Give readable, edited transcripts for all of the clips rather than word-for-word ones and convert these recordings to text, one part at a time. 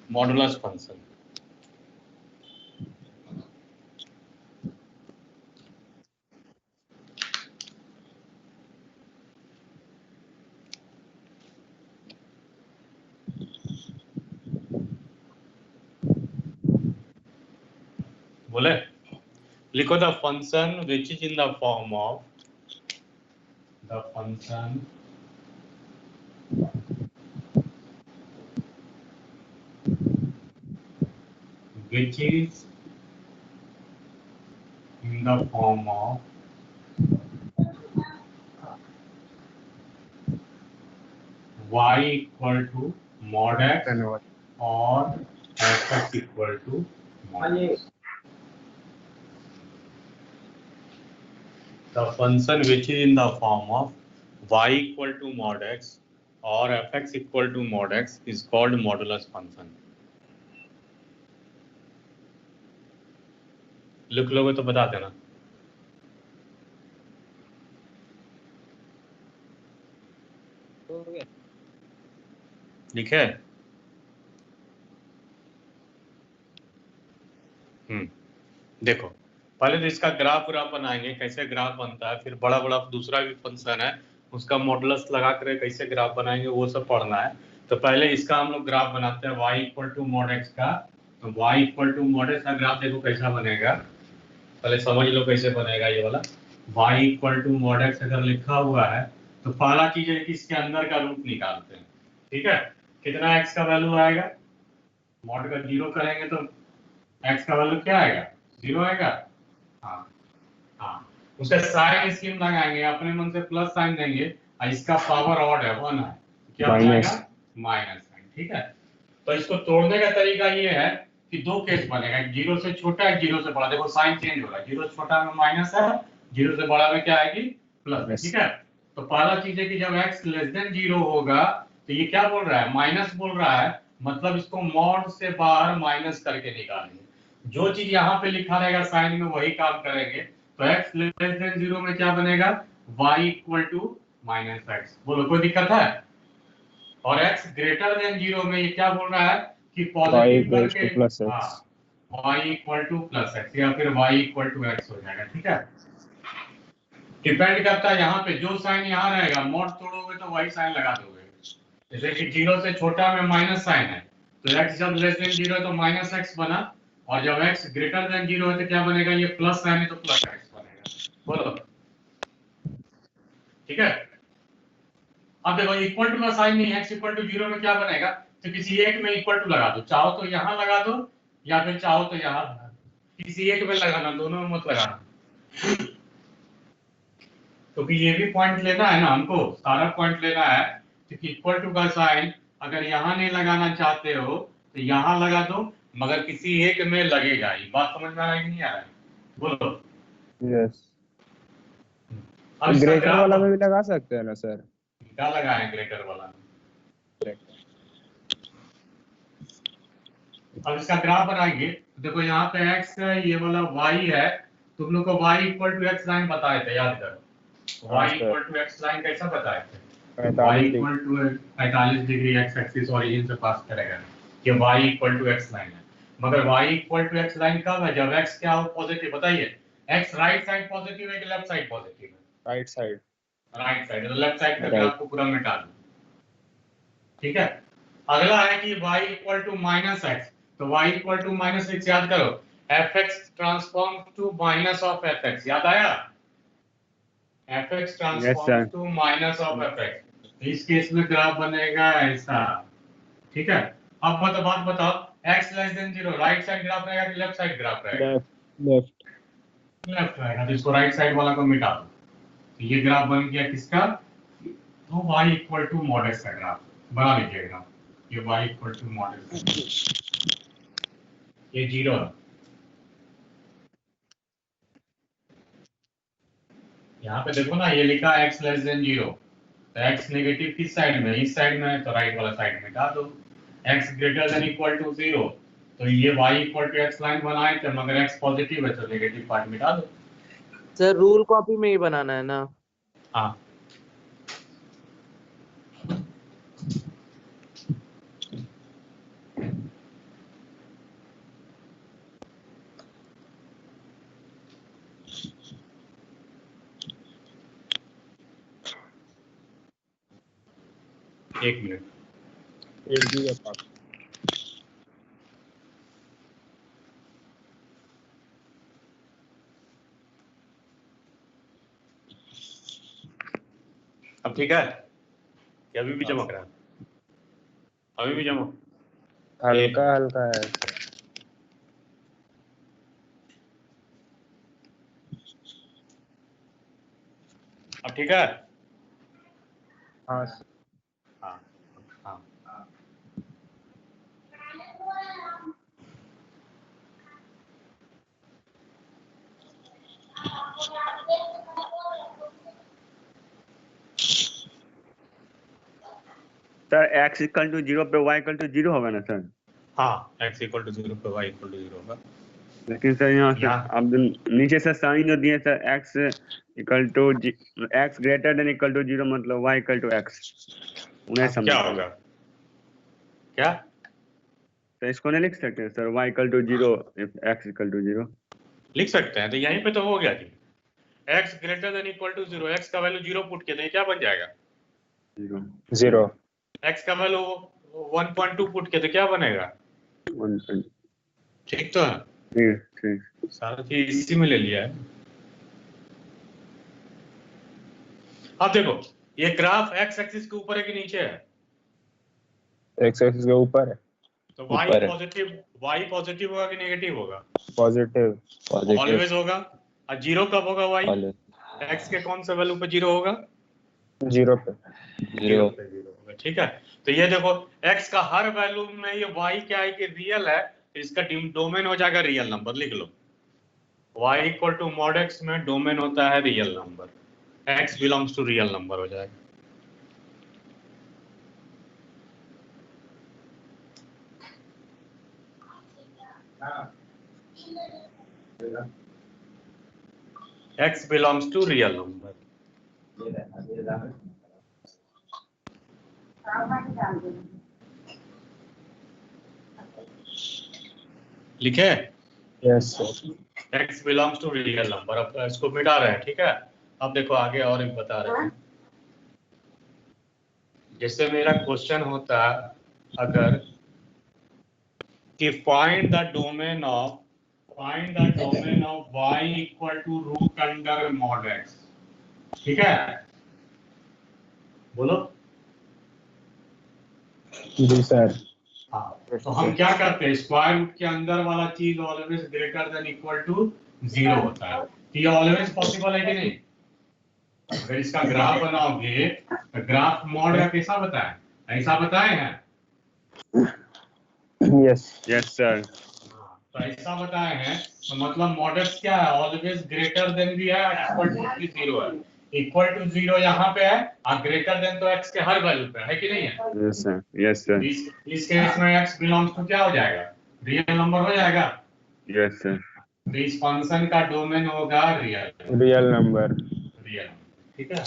Modulus function. बोले लिखो the function which is in the form of the function which is in the form of y equal to mod x or fx equal to mod x. The function which is in the form of y equal to mod x or fx equal to mod x is called modulus function. लिख लोगे तो बता देना। लिखे? देखो पहले तो इसका ग्राफ बनाएंगे, कैसे ग्राफ बनता है, फिर बड़ा बड़ा दूसरा भी फंक्शन है उसका मॉडुलस लगा कर कैसे ग्राफ बनाएंगे वो सब पढ़ना है। तो पहले इसका हम लोग ग्राफ बनाते हैं y equal to mod x का। तो y equal to mod x का ग्राफ देखो कैसा बनेगा, पहले समझ लो कैसे बनेगा ये वाला। y equal to mod x अगर लिखा हुआ है तो पहला चीज है कि इसके अंदर का रूट निकालते हैं। ठीक है, कितना x का वैल्यू आएगा, मॉड का 0 करेंगे तो x का वैल्यू क्या आएगा, 0 आएगा। हाँ, उसका साइन स्कीम लगाएंगे, अपने मन से प्लस साइन देंगे और इसका पावर ऑड है 1 है, क्या बनेगा माइनस साइन। ठीक है, तो इसको तोड़ने का तरीका ये है कि दो केस बनेगा, एक 0 से छोटा एक 0 से बड़ा। देखो साइन चेंज हो रहा है, 0 से छोटा में माइनस है, 0 से बड़ा में क्या आएगी प्लस। ठीक है, तो पहला चीज है कि जब x लेस देन 0 होगा तो ये क्या बोल रहा है, माइनस बोल रहा है, मतलब इसको मॉड से बाहर माइनस करके निकालेंगे। जो चीज यहाँ पे लिखा रहेगा साइन में वही काम करेंगे। तो x लेस देन 0 में क्या बनेगा, y equal to minus x. बोलो कोई दिक्कत है? और x ग्रेटर देन 0 में ये क्या बोल रहा है कि पॉजिटिव करके y equal two plus x या फिर y इक्वल टू एक्स हो जाएगा। ठीक है, डिपेंड करता है यहाँ पे, जो साइन यहाँ रहेगा मॉड तोड़ोगे तो वही साइन लगा दोगे। जैसे कि 0 से छोटा में माइनस साइन है तो x जब लेस देन 0 है तो माइनस एक्स बना, और जब x ग्रेटर देन 0 है तो क्या बनेगा, ये प्लस साइन है तो प्लस एक्स बनेगा। बोलो ठीक है। अब देखो इक्वल टू का साइन नहीं है, x इक्वल टू 0 में क्या बनेगा, तो किसी एक में इक्वल टू लगा दो, चाहो तो यहाँ लगा दो या फिर चाहो तो यहाँ, किसी एक में लगाना, दोनों में मत लगाना, क्योंकि ये भी पॉइंट लेना है ना हमको, सारा पॉइंट लेना है। क्योंकि इक्वल टू का साइन अगर यहाँ नहीं लगाना चाहते हो तो यहाँ लगा दो, मगर किसी एक में लगेगा ही। बात समझ में आ रहा है कि नहीं आ रहा है? बोलो। यस, अब ग्रेटर वाला में भी लगा सकते हैं ना सर? क्या लगाए ग्रेटर वाला में? अब इसका ग्राफ बनाएंगे, देखो यहाँ पे x है, ये वाला y है, तुम लोग को y equal to x line बताए थे, याद करो। y equal to x line कैसा बताए थे, y equal to 45 degree x axis origin से पास करेगा, ये y equal to x line है। मगर y equal to x line कब है, जब x क्या हो पॉजिटिव। बताइए, x राइट साइड पॉजिटिव है कि लेफ्ट साइड पॉजिटिव है? Right side. राइट साइड, तो लेफ्ट साइड का ग्राफ को पूरा मिटा दो। ठीक है, अगला है कि y equal to minus x, तो y equal to minus x याद करो, fx transform to minus of fx, याद आया, fx transform to minus of fx। इस केस में ग्राफ बनेगा ऐसा। ठीक है, अब बात बताओ, x less than 0 right side graph रहेगा कि लेफ्ट साइड ग्राफ रहेगा? लेफ्ट रहेगा, तो इसको राइट साइड वाला को मिटा दो, तो ये ग्राफ बन गया किसका, तो y equal to mod x का ग्राफ बना लीजिएगा। ये y equal to mod x, ये 0 है, यहाँ पे देखो ना ये लिखा है x लेस देन 0, तो x नेगेटिव किस साइड में, इस साइड में है, तो राइट वाला साइड मिटा दो। x greater than equal to 0, तो ये y equal to x line बनाए थे, मगर x पॉजिटिव है तो नेगेटिव पार्ट मिटा दो। सर रूल कॉपी में ही बनाना है ना? हाँ, एक मिनट, 8 GB पास। अब ठीक है कि अभी भी चमक रहा है? अभी भी चमक, हल्का हल्का है। अब ठीक है? हाँ हाँ हाँ। सर x इक्वल टू 0 पे y इक्वल टू 0 होगा ना सर? हाँ, x इक्वल टू 0 पे y इक्वल टू 0 होगा। लेकिन सर यहाँ से यहाँ अब नीचे से साइन जो दिए sir x equal to x greater than equal to 0 मतलब y इक्वल टू x, उन्हें अब क्या समझ होगा? क्या तो इसको नहीं लिख सकते sir y equal to 0 x equal to 0? लिख सकते हैं? तो यहीं पे तो हो गया जी, x greater than equal to 0, x का वैल्यू 0 पुट किया तो ये क्या बन जाएगा? 0। x का वैल्यू 1.2 पुट किया तो क्या बनेगा? 1. ठीक तो है, ठीक। सारा चीज इसी में ले लिया है। अब देखो ये ग्राफ x एक्सिस के ऊपर है कि नीचे है? x एक्सिस के ऊपर है। तो y पॉजिटिव होगा कि नेगेटिव होगा? पॉजिटिव। ऑलवेज होगा। और 0 कब होगा y? x के कौन सा वैल्यू पे 0 होगा? 0 पे। 0 पे 0 होगा। ठीक है, तो ये देखो x का हर वैल्यू में ये y क्या है कि रियल है, तो इसका डोमेन हो जाएगा रियल नंबर। लिख लो y equal to mod x में डोमेन होता है real number, x belongs to real number हो जाएगा। x belongs to real number. लिखे? Yes sir. x belongs to real number. अब इसको मिटा रहे हैं, ठीक है। अब देखो आगे और एक बता रहे हैं, जैसे मेरा क्वेश्चन होता अगर कि find the domain of y equal to root under mod x, ठीक है, बोलो। जी सर। हाँ, तो हम क्या करते हैं, स्क्वायर रूट के अंदर वाला चीज always greater than equal to 0 होता है। तो ये ऑलवेज पॉसिबल है कि नहीं? अगर इसका ग्राफ बनाओगे तो ग्राफ मॉड का कैसा बताए, ऐसा बताए हैं? Yes sir. तो ऐसा बताए हैं, तो मतलब मॉडल्स क्या है, ऑलवेज ग्रेटर देन भी है, इक्वल टू भी 0 है। इक्वल टू 0 यहाँ पे है और ग्रेटर देन तो x के हर वैल्यू पे है कि नहीं है? Yes sir. इस केस में x बिलोंग्स टू क्या हो जाएगा, रियल नंबर हो जाएगा। Yes sir. तो इस फंक्शन का डोमेन होगा रियल नंबर। ठीक है।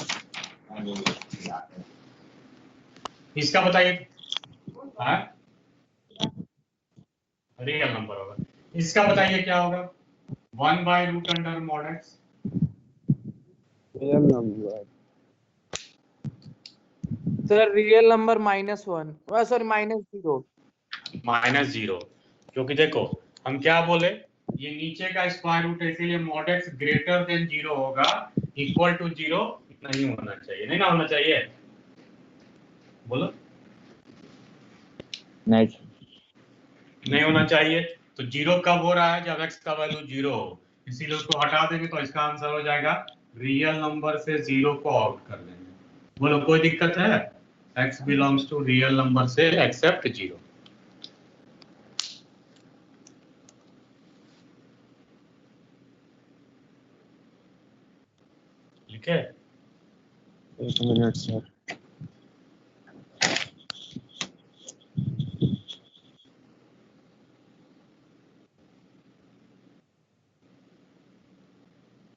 इसका बताइए, रियल नंबर होगा। इसका बताइए क्या होगा, 1 by root under mod x। Real number sir real number -1 sorry -0। -0, क्योंकि देखो हम क्या बोले, ये नीचे का स्क्वायर रूट है, इसलिए मॉड x ग्रेटर देन 0 होगा, इक्वल टू 0 नहीं होना चाहिए, नहीं ना होना चाहिए, बोलो। नहीं होना चाहिए। तो 0 कब हो रहा है, जब x का वैल्यू 0 हो, इसीलिए उसको हटा देंगे तो इसका आंसर हो जाएगा रियल नंबर से 0 को आउट कर देंगे। बोलो कोई दिक्कत है? x belongs to real number से एक्सेप्ट 0। लिखे? 1 मिनट सर।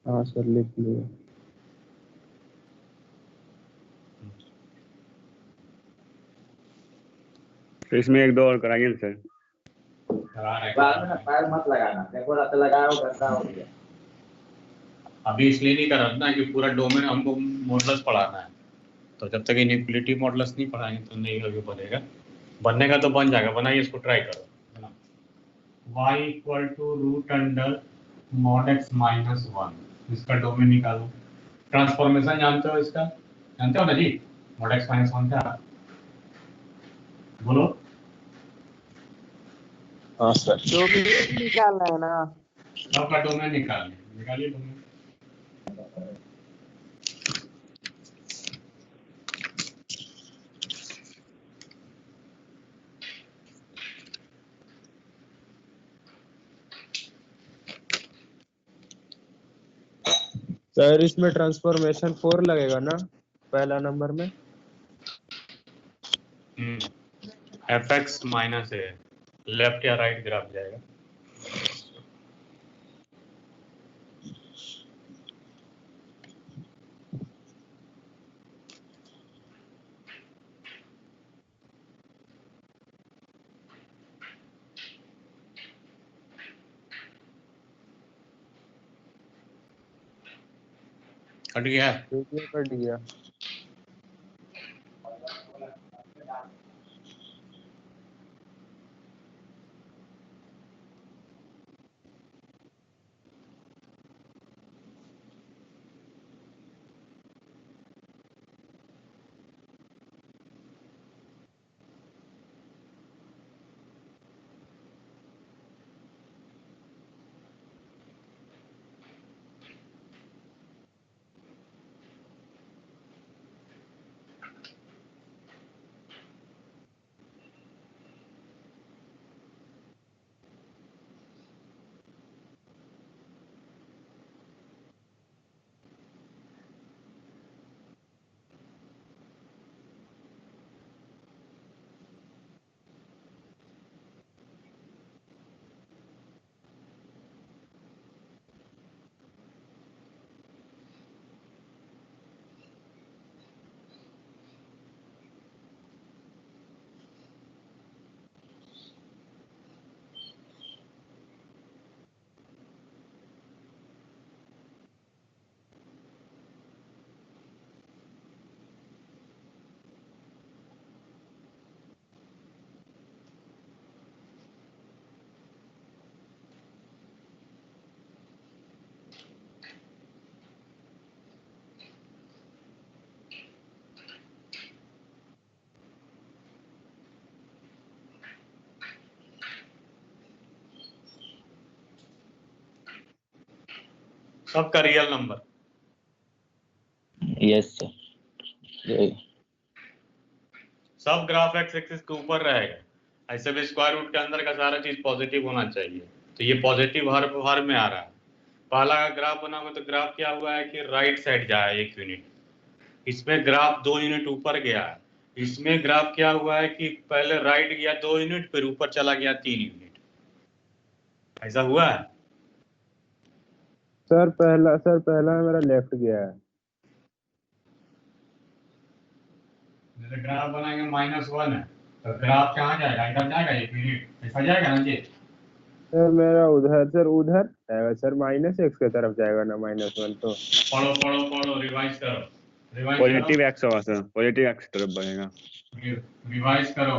हाँ सर लिख लिया। तो इसमें एक दो और कराइए ना सर। पैर मत लगाना, देखो रात लगाओ गंदा हो गया। अभी इसलिए नहीं कर रहा ना कि पूरा डोमेन हमको मॉडल्स पढ़ाना है, तो जब तक इनइक्वलिटी मॉडुलस नहीं पढ़ाएंगे तो नहीं आगे बनेगा। बनने का तो बन जाएगा, बनाइए इसको, ट्राई करो। y equal to root under mod x minus 1, इसका डोमेन निकालो। ट्रांसफॉर्मेशन जानते हो इसका? जानते हो ना जी? मॉड x माइनस 1 का बोलो। हाँ सर। जो भी निकालना है ना, सबका डोमेन निकालिए डोमेन। सर इसमें ट्रांसफॉर्मेशन 4 लगेगा ना पहला नंबर में? fx माइनस है, लेफ्ट या राइट ग्राफ जाएगा। कट गया? देखिए कट गया। सबका रियल नंबर। Yes sir. सब ग्राफ एक्स एक्सिस के ऊपर रहेगा। ऐसे भी स्क्वायर रूट के अंदर का सारा चीज पॉजिटिव होना चाहिए, तो ये पॉजिटिव हर में आ रहा है। पहला का ग्राफ बनाओगे तो ग्राफ क्या हुआ है कि राइट साइड जा है 1 यूनिट, इसमें ग्राफ 2 यूनिट ऊपर गया है। इसमें ग्राफ क्या हुआ है कि पहले राइट गया 2 यूनिट, फिर ऊपर चला गया 3 यूनिट। ऐसा हुआ है? सर पहला मेरा लेफ्ट गया है। जैसे ग्राफ बनाएंगे -1 है तो ग्राफ कहाँ जाएगा? इधर जाएगा 1 यूनिट, ऐसा जाएगा ना जी? सर मेरा उधर जाएगा सर, -x की तरफ जाएगा ना -1 तो। पढ़ो रिवाइज करो पॉजिटिव एक्स होगा सर, पॉजिटिव एक्स तरफ बढ़ेगा। रिवाइज करो,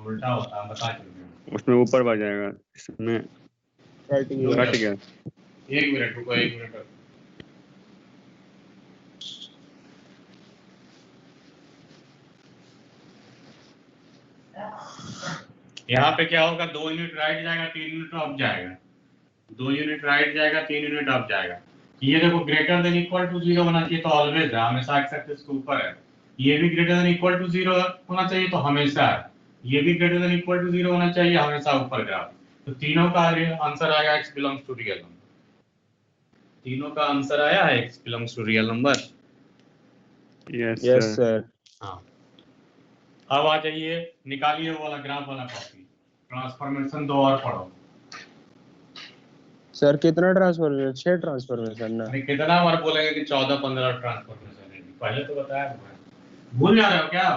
उल्टा होता है, बता चुके उसमें ऊपर बढ़ जाएगा, इसमें कट गया। कट गया। 1 मिनट रुको, 1 मिनट रुको। यहाँ पे क्या होगा? 2 यूनिट राइट जाएगा, 3 यूनिट अप जाएगा। 2 यूनिट राइट जाएगा, 3 यूनिट अप जाएगा। ये देखो ग्रेटर देन इक्वल टू 0 होना चाहिए तो ऑलवेज है, हमेशा एक्स एक्सिस के ऊपर है। ये भी ग्रेटर देन इक्वल टू 0 होना चाहिए तो हमेशा है। ये भी ग्रेटर देन इक्वल टू 0 होना चाहिए, हमेशा ऊपर ग्राफ। तो तीनों का आंसर आएगा x belongs to real number. तीनों का आंसर आया है x belongs to real number. Yes sir. हाँ, अब आ जाइए, निकालिए वो वाला ग्राफ वाला कॉपी। ट्रांसफॉर्मेशन 2 और पढ़ो। सर कितना ट्रांसफॉर्मेशन? 6 ट्रांसफॉर्मेशन ना? अरे कितना बार बोलेंगे कि 14-15 ट्रांसफॉर्मेशन है? पहले तो बताया हुआ। भूल जा रहे हो क्या?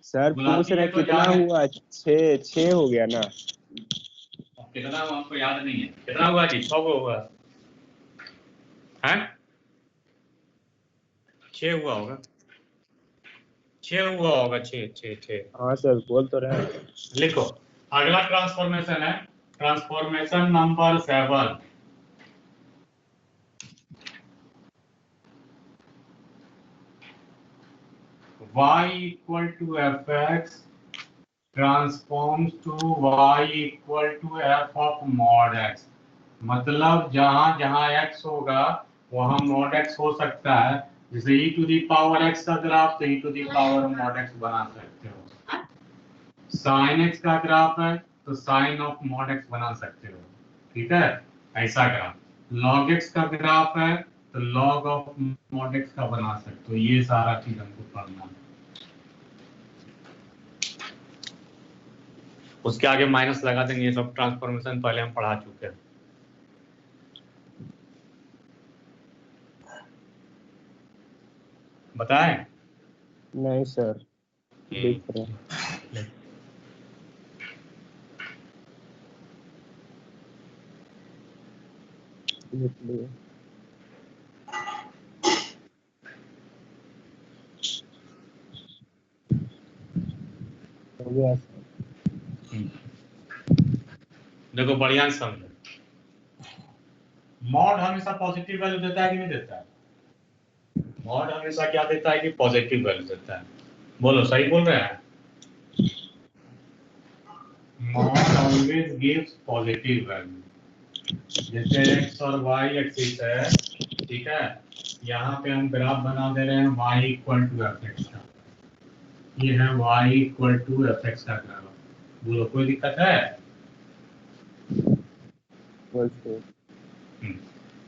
सर पूछ रहे कितना हुआ? 6 हो गया ना? कितना आपको याद नहीं है? कितना हुआ जी? 6 को हुआ है? 6 हुआ होगा। 6 हुआ होगा, 6 6 6। हाँ सर बोल तो रहे हैं। लिखो अगला ट्रांसफॉर्मेशन है transformation number 7। y equal to f x transforms to y equal to f of mod x. मतलब जहां जहां x होगा वहां मॉड x हो सकता है। जैसे e to the power x का ग्राफ तो e to the power mod x बना सकते हो। साइन x का ग्राफ है तो साइन ऑफ मॉड x बना सकते हो। ठीक है, ऐसा ग्राफ। log x का ग्राफ है तो log ऑफ मॉड x का बना सकते हो। ये सारा चीज हमको पढ़ना है। उसके आगे माइनस लगा देंगे। ये सब ट्रांसफॉर्मेशन पहले हम पढ़ा चुके हैं। बताएं? नहीं सर देख रहे हैं। लिख लिए। हो गया सर। देखो बढ़िया से समझो। मॉड हमेशा पॉजिटिव वैल्यू देता है कि नहीं देता है? मॉड हमेशा क्या देता है कि पॉजिटिव वैल्यू देता है। बोलो सही बोल रहे हैं? Mod always gives positive value. जैसे x और y एक्सिस है, ठीक है, यहाँ पे हम ग्राफ बना दे रहे हैं y equal to f x का। ये है y equal to f x का ग्राफ। बोलो कोई दिक्कत है?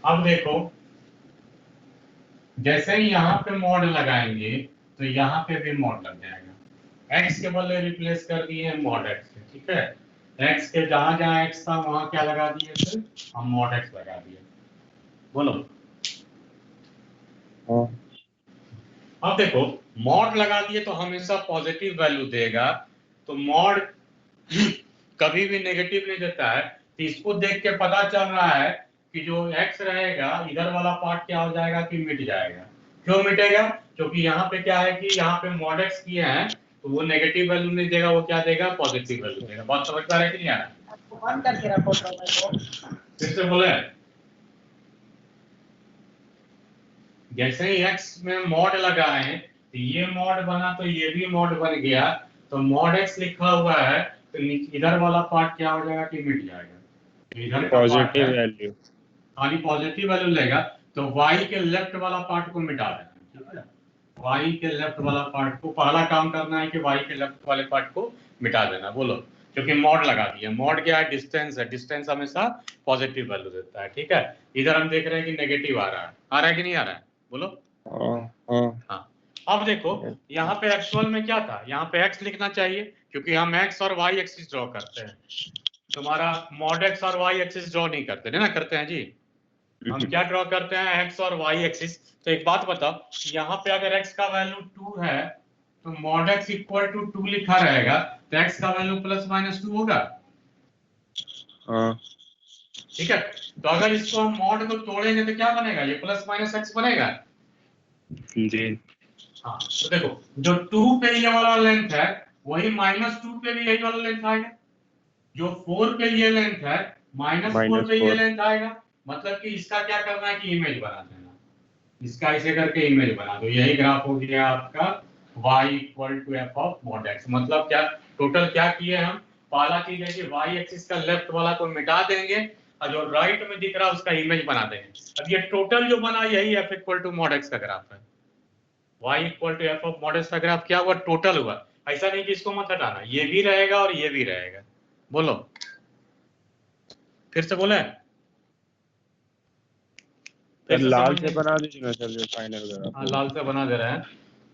अब देखो जैसे ही यहाँ पे मॉड लगाएंगे तो यहाँ पे भी मॉड लग जाएगा। x के बदले रिप्लेस कर दिए मॉड x से। ठीक है, x के जहां जहां x था वहां क्या लगा दिए थे हम? मॉड x लगा दिए। बोलो। हाँ अब देखो मॉड लगा दिए तो हमेशा पॉजिटिव वैल्यू देगा। तो मॉड कभी भी नेगेटिव नहीं देता है। तो इसको देख के पता चल रहा है कि जो x रहेगा इधर वाला पार्ट क्या हो जाएगा कि मिट जाएगा। क्यों मिटेगा? क्योंकि यहाँ पे क्या है कि यहाँ पे मॉड x किए हैं तो वो नेगेटिव वैल्यू नहीं देगा, वो क्या देगा? पॉजिटिव वैल्यू देगा। बात समझ पा रहे कि नहीं आ रहा? बंद करके रखो तो फिर से बोले। जैसे ही x में मॉड लगाए तो ये मॉड बना तो ये भी मॉड बन गया। तो मॉड x लिखा हुआ है तो इधर वाला पार्ट क्या हो जाएगा कि मिट जाएगा। इधर का पार्ट पॉजिटिव है वैल्यू। खाली पॉजिटिव वैल्यू लेगा तो y के लेफ्ट वाला पार्ट को मिटा देना। ठीक है, y के लेफ्ट वाला पार्ट को पहला काम करना है कि y के लेफ्ट वाले पार्ट को मिटा देना। बोलो, क्योंकि मॉड लगा दिया। मॉड क्या है? डिस्टेंस है। डिस्टेंस हमेशा पॉजिटिव वैल्यू देता है। ठीक है, इधर हम देख रहे हैं कि नेगेटिव आ रहा है कि नहीं आ रहा है? बोलो। हाँ, अब देखो यहाँ पे एक्चुअल में क्या था? यहाँ पे x लिखना चाहिए क्योंकि हम x और y एक्सिस ड्रॉ करते हैं। तुम्हारा मॉड x और y एक्सिस ड्रॉ नहीं करते ना? करते हैं जी। हम क्या ड्रॉ करते हैं? x और y एक्सिस। तो एक बात बताओ, यहाँ पे अगर x का वैल्यू 2 है तो मॉड x इक्वल टू 2 लिखा रहेगा तो x का वैल्यू प्लस माइनस 2 होगा। हाँ ठीक है, तो अगर इसको हम मॉड को तोड़ेंगे तो क्या बनेगा? ये प्लस माइनस x बनेगा। जी। हाँ, तो देखो जो 2 पे ये वाला लेंथ है वही -2 पे भी यही वाला लेंथ आएगा। जो 4 पे ये लेंथ है -4 पे ये -4। लेंथ आएगा। मतलब कि इसका क्या करना है कि इमेज बना देना। इसका ऐसे करके इमेज बना दो। यही ग्राफ हो गया आपका y equal to f of mod x। मतलब क्या टोटल क्या किए हम? पहला चीज है कि y एक्सिस का लेफ्ट वाला को मिटा देंगे और जो राइट में दिख रहा है उसका इमेज बना देंगे। अब ये टोटल जो बना यही f equal to mod x का ग्राफ है। y equal to f of mod x का ग्राफ क्या हुआ? टोटल हुआ। ऐसा नहीं कि इसको मत हटाना, ये भी रहेगा और ये भी रहेगा। बोलो, फिर से बोले। सर लाल से बना दीजिए ना सर जो फाइनल ग्राफ। हाँ, लाल से बना दे रहे हैं।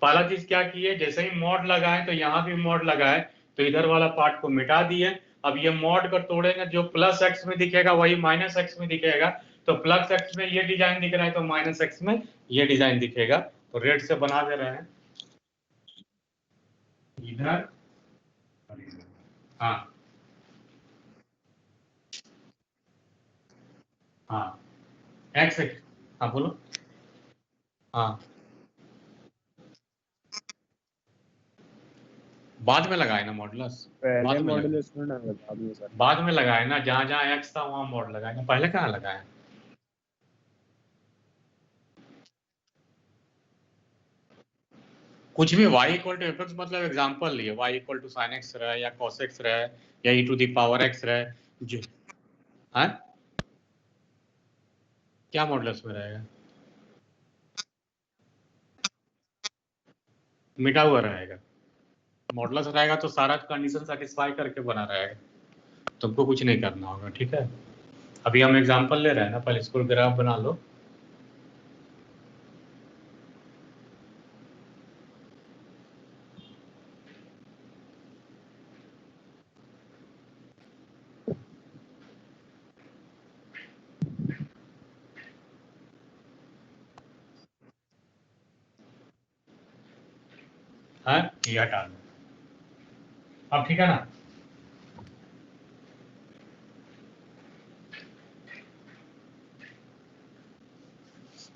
पहला चीज क्या किए? जैसे ही मॉड लगाए तो यहाँ भी मॉड लगाए तो इधर वाला पार्ट को मिटा दिए। अब ये मॉड को तोड़ेंगे, जो प्लस एक्स में दिखेगा वही माइनस एक्स में दिखेगा। तो प्लस एक्स में ये डिजाइन दिख रहा है तो माइनस एक्स में ये डिजाइन दिखेगा। तो रेड से बना दे रहे हैं इधर। हाँ हाँ, एक्स। हाँ बोलो। हाँ बाद में लगाए ना मॉडुलस, पहले बाद में मॉडुलस थोड़ा ना बता दूं सर। बाद में लगाए ना, जहाँ जहाँ एक्स था वहाँ मॉड लगाए ना, पहले कहाँ लगाए? कुछ भी y equal to f x मतलब एग्जाम्पल लिए, y equal to sine x रहे या कॉस एक्स रहे या e to the power x रहे, जो हाँ क्या मॉडुलस में रहेगा? मिटा हुआ रहेगा। मॉडुलस रहेगा तो सारा कंडीशन सेटिस्फाई करके बना रहेगा, तुमको कुछ नहीं करना होगा, ठीक है। अभी हम एग्जांपल ले रहे हैं ना, पहले इसको ग्राफ बना लो। हाँ ये हटा लो, अब ठीक है ना।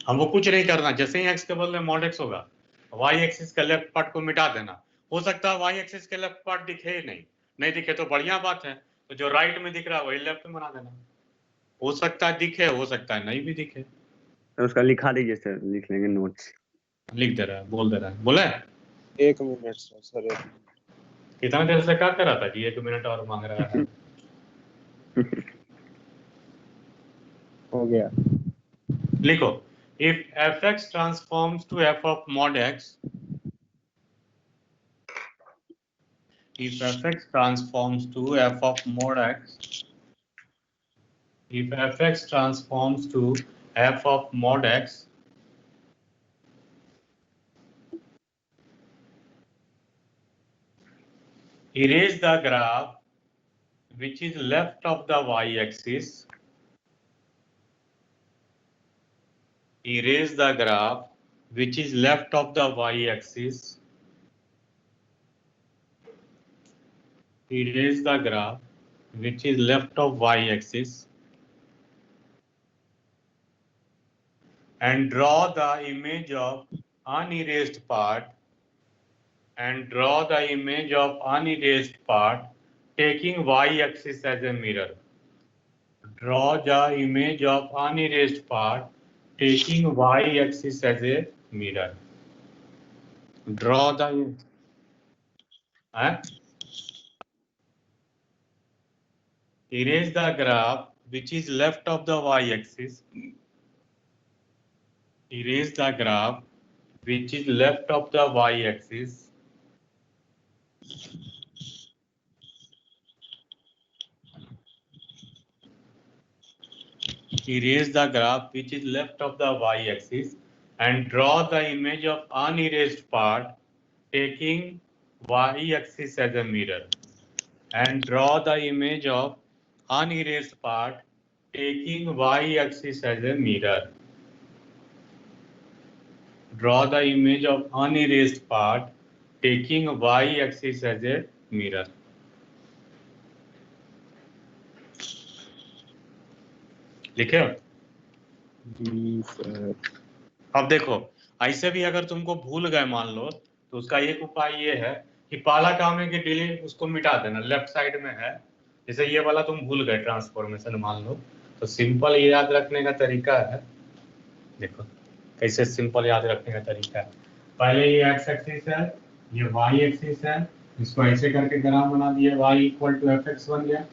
हमको कुछ नहीं करना, जैसे ही एक्स के बदले मॉड एक्स होगा, वाई एक्सिस के लेफ्ट पार्ट को मिटा देना। हो सकता है वाई एक्सिस के लेफ्ट पार्ट दिखे ही नहीं, नहीं दिखे तो बढ़िया बात है, तो जो राइट में दिख रहा है वही लेफ्ट में बना देना। हो सकता है दिखे, हो सकता है नहीं भी दिखे। तो उसका लिखा दीजिए सर, लिख लेंगे नोट्स। लिख दे रहा है, बोल दे रहा है, बोले 1 मिनट सर, 1 कितना देर से क्या कर रहा था जी, 1 मिनट और मांग रहा है। हो गया। लिखो, if f x transforms to f of mod x, if fx transforms to f of mod x, if fx transforms to f of mod x, erase the graph which is left of the y-axis, erase the graph which is left of the y-axis, erase the graph which is left of y-axis, and draw the image of unerased part, and draw the image of unerased part taking y-axis as a mirror. Draw the image of unerased part taking y-axis as a mirror. Draw the erase the graph which is left of the y-axis. Erase the graph which is left of the y-axis. Erase the graph which is left of the y-axis and draw the image of unerased part taking y-axis as a mirror. And draw the image of unerased part taking y-axis as a mirror. Draw the image of unerased part taking y-axis as a mirror. लिखे हो? जी sir. अब देखो, ऐसे भी अगर तुमको भूल गए मान लो, तो उसका एक उपाय ये है कि पहला काम है कि डिलीट उसको मिटा देना, लेफ्ट साइड में है। जैसे ये वाला तुम भूल गए ट्रांसफॉर्मेशन मान लो, तो सिंपल याद रखने का तरीका है, देखो कैसे सिंपल याद रखने का तरीका है। पहले ये एक्स एक्सिस है, ये वाई एक्सिस है, इसको ऐसे करके ग्राफ बना दिया, y equal to f x बन गया।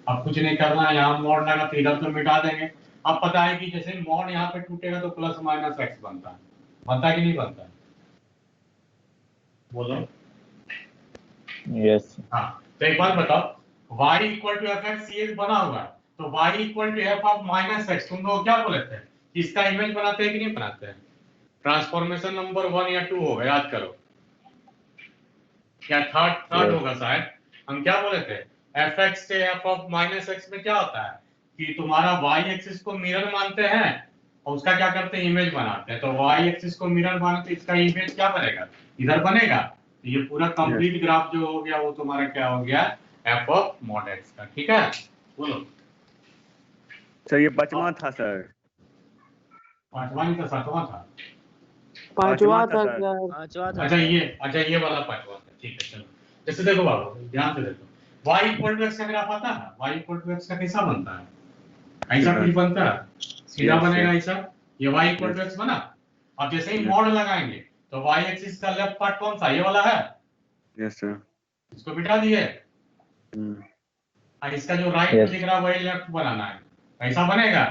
अब कुछ नहीं करना है, यहाँ मॉड लगा तो इधर तो मिटा देंगे। अब पता है कि जैसे मॉड यहाँ पे टूटेगा तो प्लस माइनस एक्स बनता है कि नहीं बनता है? बोलो। यस। हाँ, तो एक बात बताओ, y equal to f x ये बना हुआ है, तो y equal to f of minus x, तुम लोग क्या बोले थे, इसका इमेज बनाते हैं कि नहीं बनाते हैं? ट्रांसफॉर्मेशन नंबर 1 या 2 होगा, याद करो, या थर्ड होगा शायद। हम क्या बोले थे, एफ एक्स से एफ ऑफ माइनस एक्स में क्या होता है कि तुम्हारा वाई एक्सिस को मिरर मानते हैं और उसका क्या करते हैं, इमेज बनाते हैं। तो वाई एक्सिस को मिरर माने तो इसका इमेज क्या बनेगा, इधर बनेगा। तो ये पूरा कंप्लीट ग्राफ जो हो गया वो तुम्हारा क्या हो गया, एफ ऑफ मॉड एक्स का। ठीक है, बोलो सर ये 5वां था सर। 5वां नहीं था, 7वां था। पांचवा था सर। सर। पांचवा था अच्छा सर। ये वाला पांचवा था, ठीक है चलो। जैसे देखो बाबू ध्यान से देखो, y इक्वल टू एक्स का ग्राफ आता है, y इक्वल टू एक्स का कैसा बनता है, ऐसा कुछ बनता है, सीधा Yes, बनेगा yes. ऐसा, ये y इक्वल टू एक्स बना। अब जैसे ही Yes. मॉड लगाएंगे तो y एक्सिस का लेफ्ट पार्ट कौन सा, ये वाला है, यस सर। इसको बिठा दिए, और इसका जो राइट में Yes. दिख रहा है वही लेफ्ट बनाना है, ऐसा बनेगा।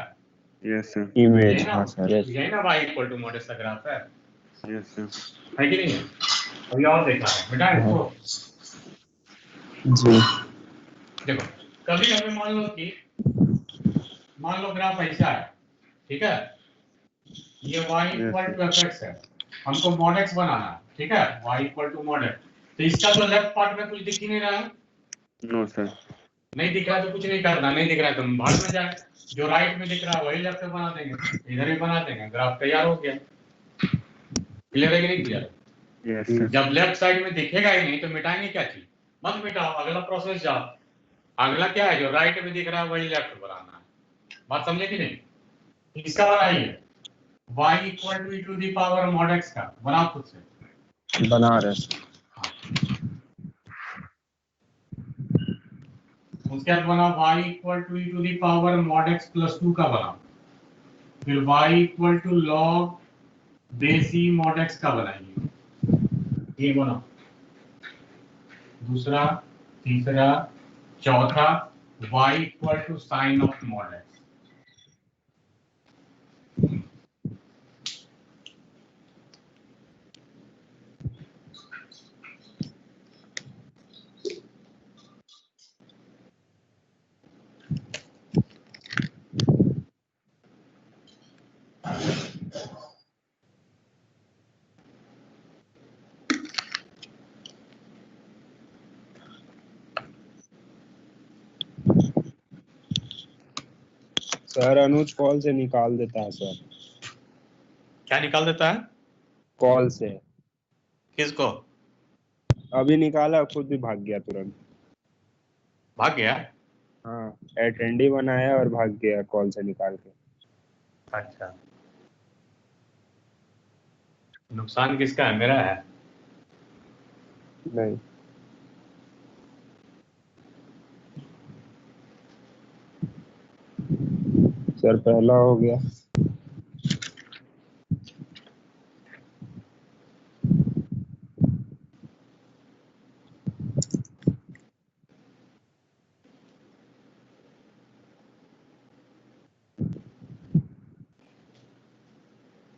Yes sir. इमेज, यही ना, हाँ सर। Yes. यही ना y इक्वल टू मॉड का ग्राफ है यस सर। कि नहीं है? अभी और देखा है बेटा इसको। जी। देखो कभी कभी मान लो ग्राफ ऐसा है, ठीक है, ये y इक्वल टू fx है, हमको mod x बनाना है, ठीक है, y equal to mod x, तो इसका तो लेफ्ट पार्ट में कुछ दिख ही नहीं रहा है, नो सर। नहीं दिख रहा है तो कुछ नहीं करना, नहीं दिख रहा है तो हम भाग में जाए, जो राइट में दिख रहा है वही लेफ्ट में बना देंगे, इधर भी बना देंगे, ग्राफ तैयार हो गया। क्लियर है कि नहीं क्लियर? Yes sir. जब लेफ्ट साइड में दिखेगा ही नहीं तो मिटाएंगे क्या चीज, मत मिटाओ, अगला प्रोसेस जाओ, अगला क्या है, जो राइट में दिख रहा है वही लेफ्ट बनाना है, बात समझे कि नहीं? इसका बनाइए y equal to e to the power mod x का, बनाओ खुद से, बना रहे। उसके बाद बनाओ y equal to e to the power mod x plus 2 का बनाओ, फिर y equal to log base e mod x का बनाइए, ये बनाओ, दूसरा, तीसरा, चौथा y equal to sine of mod x। Sir Anuj call से निकाल देता है सर। क्या निकाल देता है? कॉल से किसको? अभी निकाला, खुद भी भाग गया तुरंत। भाग गया? हाँ, अटेंडी बनाया और भाग गया कॉल से निकाल के। अच्छा, नुकसान किसका है, मेरा है? नहीं सर, पहला हो गया।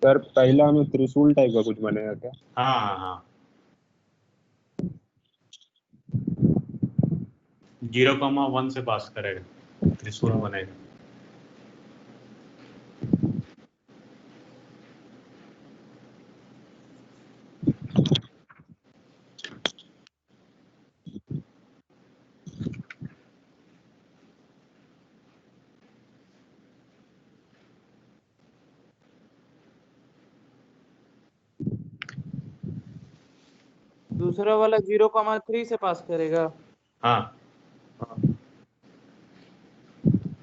सर पहला में त्रिशूल टाइप का कुछ बनेगा क्या? हाँ हाँ हाँ, 0,1 से पास करेगा, त्रिशूल बनेगा। दूसरा वाला 0,3 से पास करेगा। हाँ,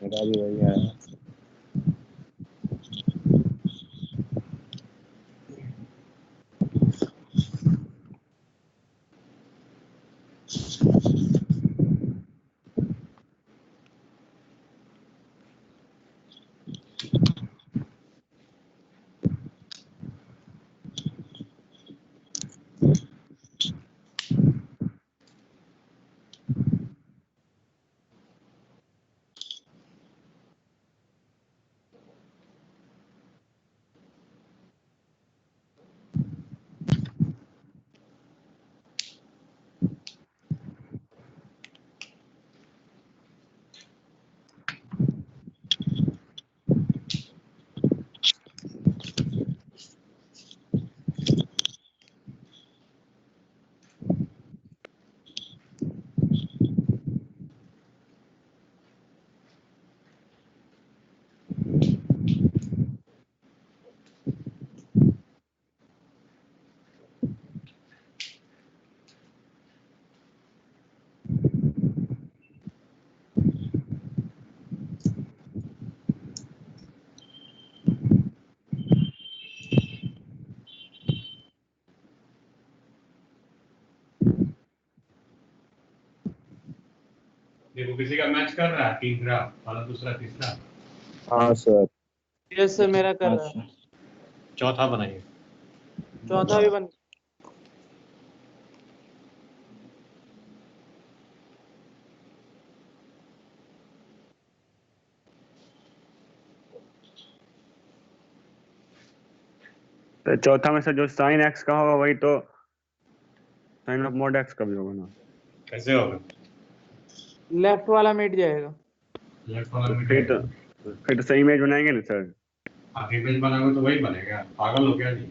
मेरा भी वही है। देखो किसी का मैच कर रहा है 3 ग्राफ वाला, दूसरा तीसरा, हाँ सर। यस सर मेरा कर रहा है। अच्छा चौथा बनाइए। चौथा भी बन तो चौथा में से जो साइन एक्स का होगा वही तो साइन ऑफ मॉड एक्स का भी होगा ना। कैसे होगा? लेफ्ट वाला मिट जाएगा। लेफ्ट वाला तो मिटेगा। फिर तो सही इमेज बनाएंगे ना सर। आप इमेज बनाओगे तो वही बनेगा, पागल हो गया जी।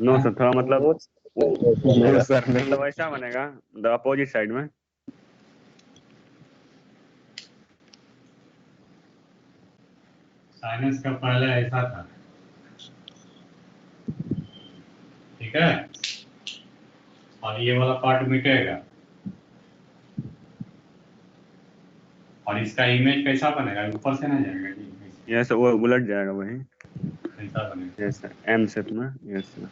नो सर, थोड़ा मतलब नहीं सर नहीं। मतलब ऐसा बनेगा द अपोजिट साइड में। साइनस का पहले ऐसा था, ठीक है, और ये वाला पार्ट मिटेगा, और इसका इमेज कैसा बनेगा? ऊपर से ना जाएगा जी, यस वो उलट जाएगा वही। कैसा बनेगा? यस सर, एम शेप में। यस सर,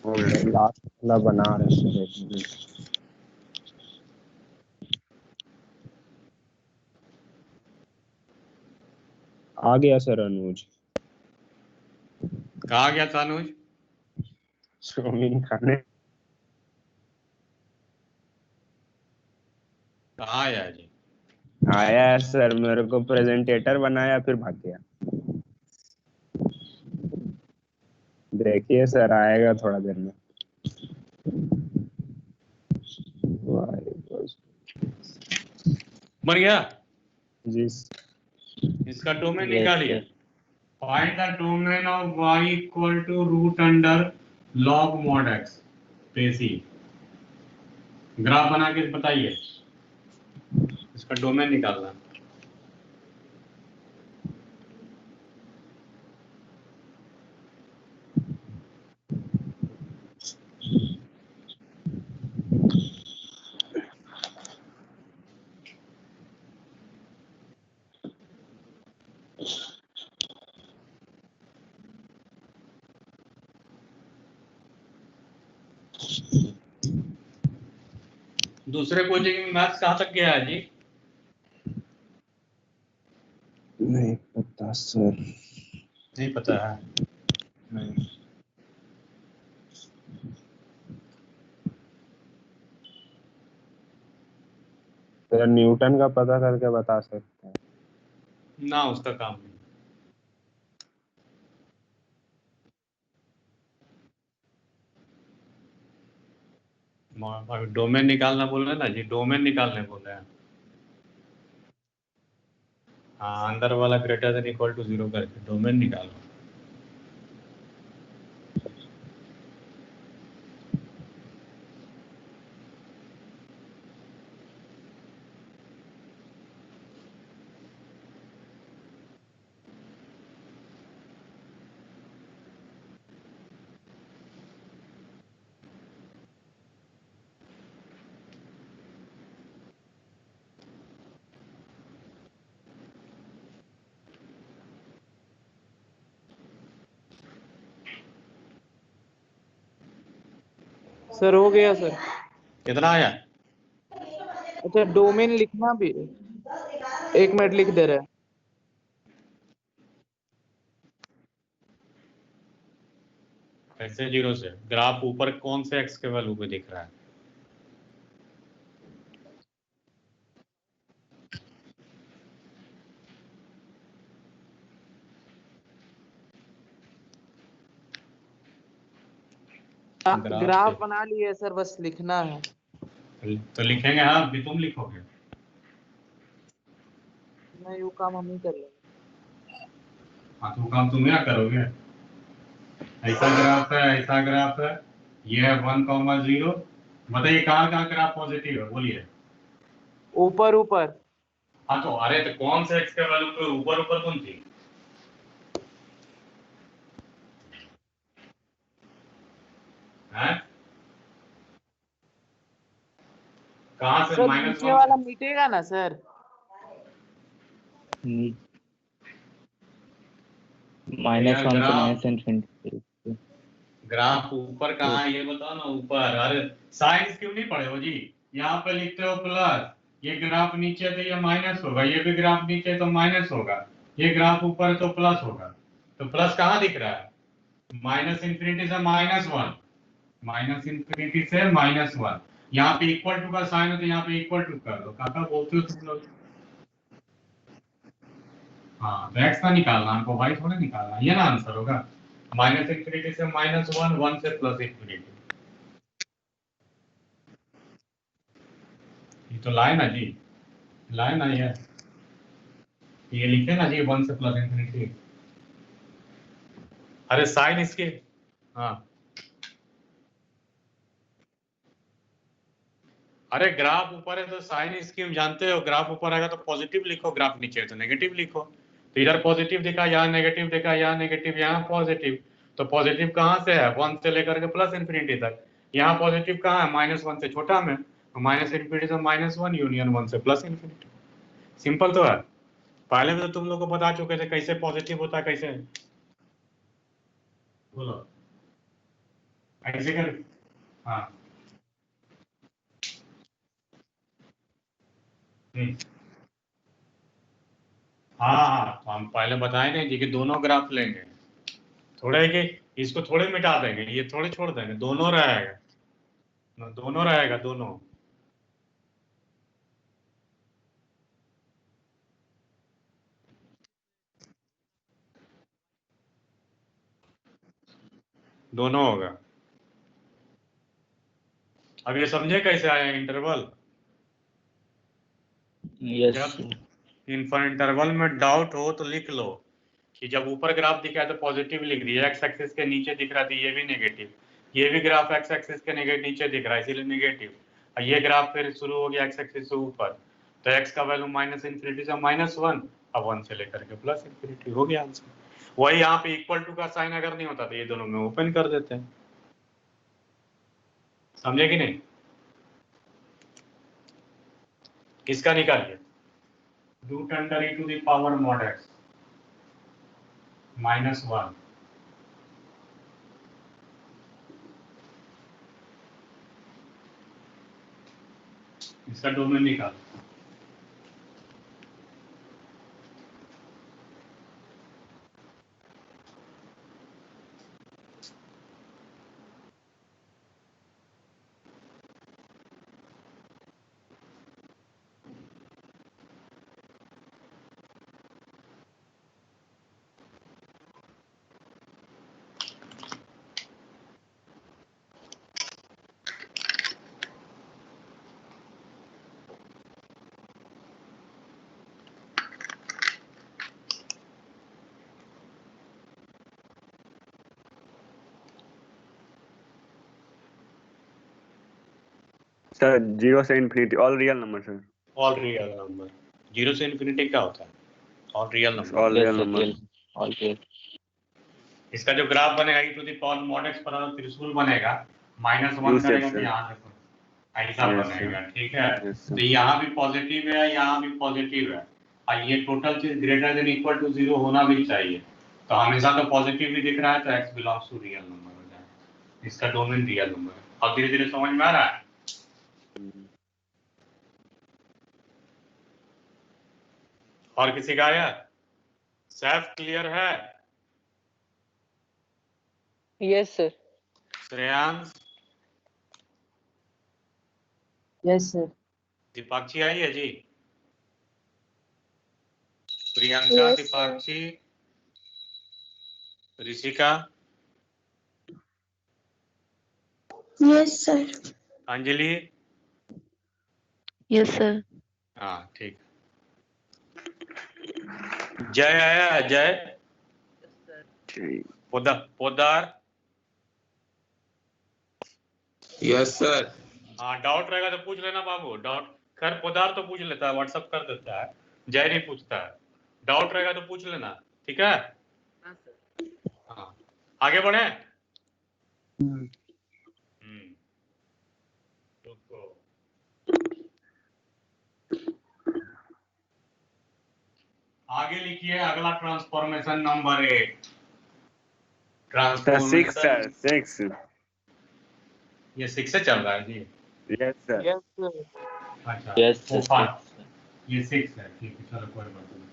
हो गया सर। लास्ट वाला बना रहे हैं सर, एक मिनट। आ गया सर अनुज। कहा गया था अनुज? चाउमीन खाने। कहा आया जी? आया है सर, मेरे को प्रेजेंटेटर बनाया फिर भाग गया। देखिए सर आएगा थोड़ा देर में। बन गया। जी इसका डोमेन यस निकालिए। Sir. Find the domain of y equal to root under log mod x। पेशी ग्राफ बना के बताइए, इसका डोमेन निकालना। दूसरे कोचिंग में मैथ्स कहाँ तक गया है जी? नहीं पता सर। नहीं पता है। नहीं। सर न्यूटन का पता करके बता सकते हैं। ना, उसका काम नहीं। डोमेन निकालना बोल रहे हैं ना जी, डोमेन निकालने बोल रहे हैं। हाँ, अंदर वाला ग्रेटर देन इक्वल टू 0 करके डोमेन निकालो। सर हो गया सर। कितना आया? अच्छा डोमेन लिखना भी, एक मिनट लिख दे रहे हैं। कैसे 0 से? ग्राफ ऊपर कौन से x के वैल्यू पे दिख रहा है? ग्राफ बना लिए सर, बस लिखना है। तो लिखेंगे। हाँ, भी तुम लिखोगे। नहीं वो काम हम ही कर लेंगे। हाँ, तो काम तुम क्या करोगे? ऐसा ग्राफ है, ऐसा ग्राफ है, ये है 1,0। बताइए कहाँ कहाँ ग्राफ पॉजिटिव है, बोलिए। ऊपर ऊपर। हाँ, तो अरे तो कौन से x के वैल्यू पे ऊपर ऊपर कौन थी? हैं? कहाँ से? सर -1 नीचे वाला मिटेगा ना सर? -1 से ग्राफ -∞। ग्राफ ऊपर कहाँ है ये बताओ ना, ऊपर। अरे साइन क्यों नहीं पढ़े हो जी? यहाँ पे लिखते हो प्लस, ये ग्राफ नीचे तो ये माइनस होगा, ये भी ग्राफ नीचे तो माइनस होगा, ये ग्राफ ऊपर तो प्लस होगा। तो प्लस कहाँ दिख रहा है? माइनस इंफिनिटी से -1, माइनस इंफिनिटी से -1। यहाँ पे इक्वल टू का साइन है तो यहाँ पे इक्वल टू कर दो। काका बोलते हो तुम लोग? हाँ, तो एक्स का निकालना हमको, वाई थोड़ा निकालना, ये ना आंसर होगा। माइनस इंफिनिटी से -1, 1 से प्लस इंफिनिटी। ये तो लाइन है जी, लाइन आई है, ये लिखे ना जी 1 से प्लस इंफिनिटी। अरे साइन इसके, हाँ अरे ग्राफ ऊपर है तो साइन स्कीम जानते हो, ग्राफ ऊपर आएगा तो पॉजिटिव लिखो, ग्राफ नीचे है तो नेगेटिव लिखो। तो इधर पॉजिटिव दिखा, यहाँ नेगेटिव दिखा, यहाँ नेगेटिव, यहाँ पॉजिटिव। तो पॉजिटिव कहाँ से है? 1 से लेकर के प्लस इंफिनिटी तक। यहाँ पॉजिटिव कहाँ है? -1 से छोटा में, माइनस इंफिनिटी से -1 यूनियन 1 से प्लस इंफिनिटी। सिंपल तो है। पहले में तो तुम लोग को बता चुके थे कैसे पॉजिटिव होता है, कैसे बोलो ऐसे कर। हाँ हाँ, तो हम पहले बताए नहीं जी कि दोनों ग्राफ लेंगे, थोड़े कि इसको थोड़े मिटा देंगे, ये थोड़े छोड़ देंगे, दोनों रहेगा, दोनों रहेगा, दोनों। दोनों होगा। अब ये समझे कैसे आया इंटरवल? यस जब इंटरवल में डाउट हो तो लिख लो कि जब ऊपर ग्राफ दिखा है तो पॉजिटिव लिख दिया, एक्स एक्सिस के नीचे दिख रहा था ये भी नेगेटिव, ये भी ग्राफ एक्स एक्सिस के नीचे दिख रहा है इसीलिए नेगेटिव, और ये ग्राफ फिर शुरू हो गया एक्स एक्सिस से ऊपर, तो एक्स का वैल्यू माइनस इंफिनिटी से -1, अब 1 से लेकर के प्लस इंफिनिटी, हो गया आंसर। वही यहाँ पे इक्वल टू का साइन अगर नहीं होता तो ये दोनों में ओपन कर देते हैं। समझे कि नहीं? किसका निकालिए? √e⁻ mod x -1। इसका डोमेन निकाल। सर 0 से infinity all real number sir. All real number. 0 से इंफिनिटी क्या होता है? All real number. All yes real sir, number. Real all real. इसका जो ग्राफ बनेगा e⁻ mod x पर त्रिशूल बनेगा, -1 करेगा तो यहाँ देखो ऐसा बनेगा, ठीक है। तो यहाँ भी पॉजिटिव है, यहाँ भी पॉजिटिव है, और ये टोटल चीज ग्रेटर देन इक्वल टू 0 होना भी चाहिए। तो हमेशा तो पॉजिटिव भी दिख रहा है तो x belongs to real number हो जाएगा, इसका डोमेन रियल नंबर है। अब धीरे धीरे समझ में आ रहा है? और किसी का आया? सैफ क्लियर है? Yes sir. Shreyansh? Yes sir. Dipakshi आई है जी? Priyanka? Yes, Dipakshi? Rishika? Yes sir. Anjali? Yes sir. हाँ ठीक। जय आया? जय? पोदार? Yes sir. हाँ, डाउट रहेगा तो पूछ लेना बाबू, डाउट खैर पोदार तो पूछ लेता है, व्हाट्सअप कर देता है, जय नहीं पूछता है। डाउट रहेगा तो पूछ लेना, ठीक है? हाँ, आगे बढ़े। रुको, आगे लिखिए अगला transformation number 8। Six transformation sir, six. ये 6 से चल रहा है जी। Yes sir. Yes sir. अच्छा Yes, वो sir. 5 ये 6 है, ठीक है चलो कोई बात नहीं।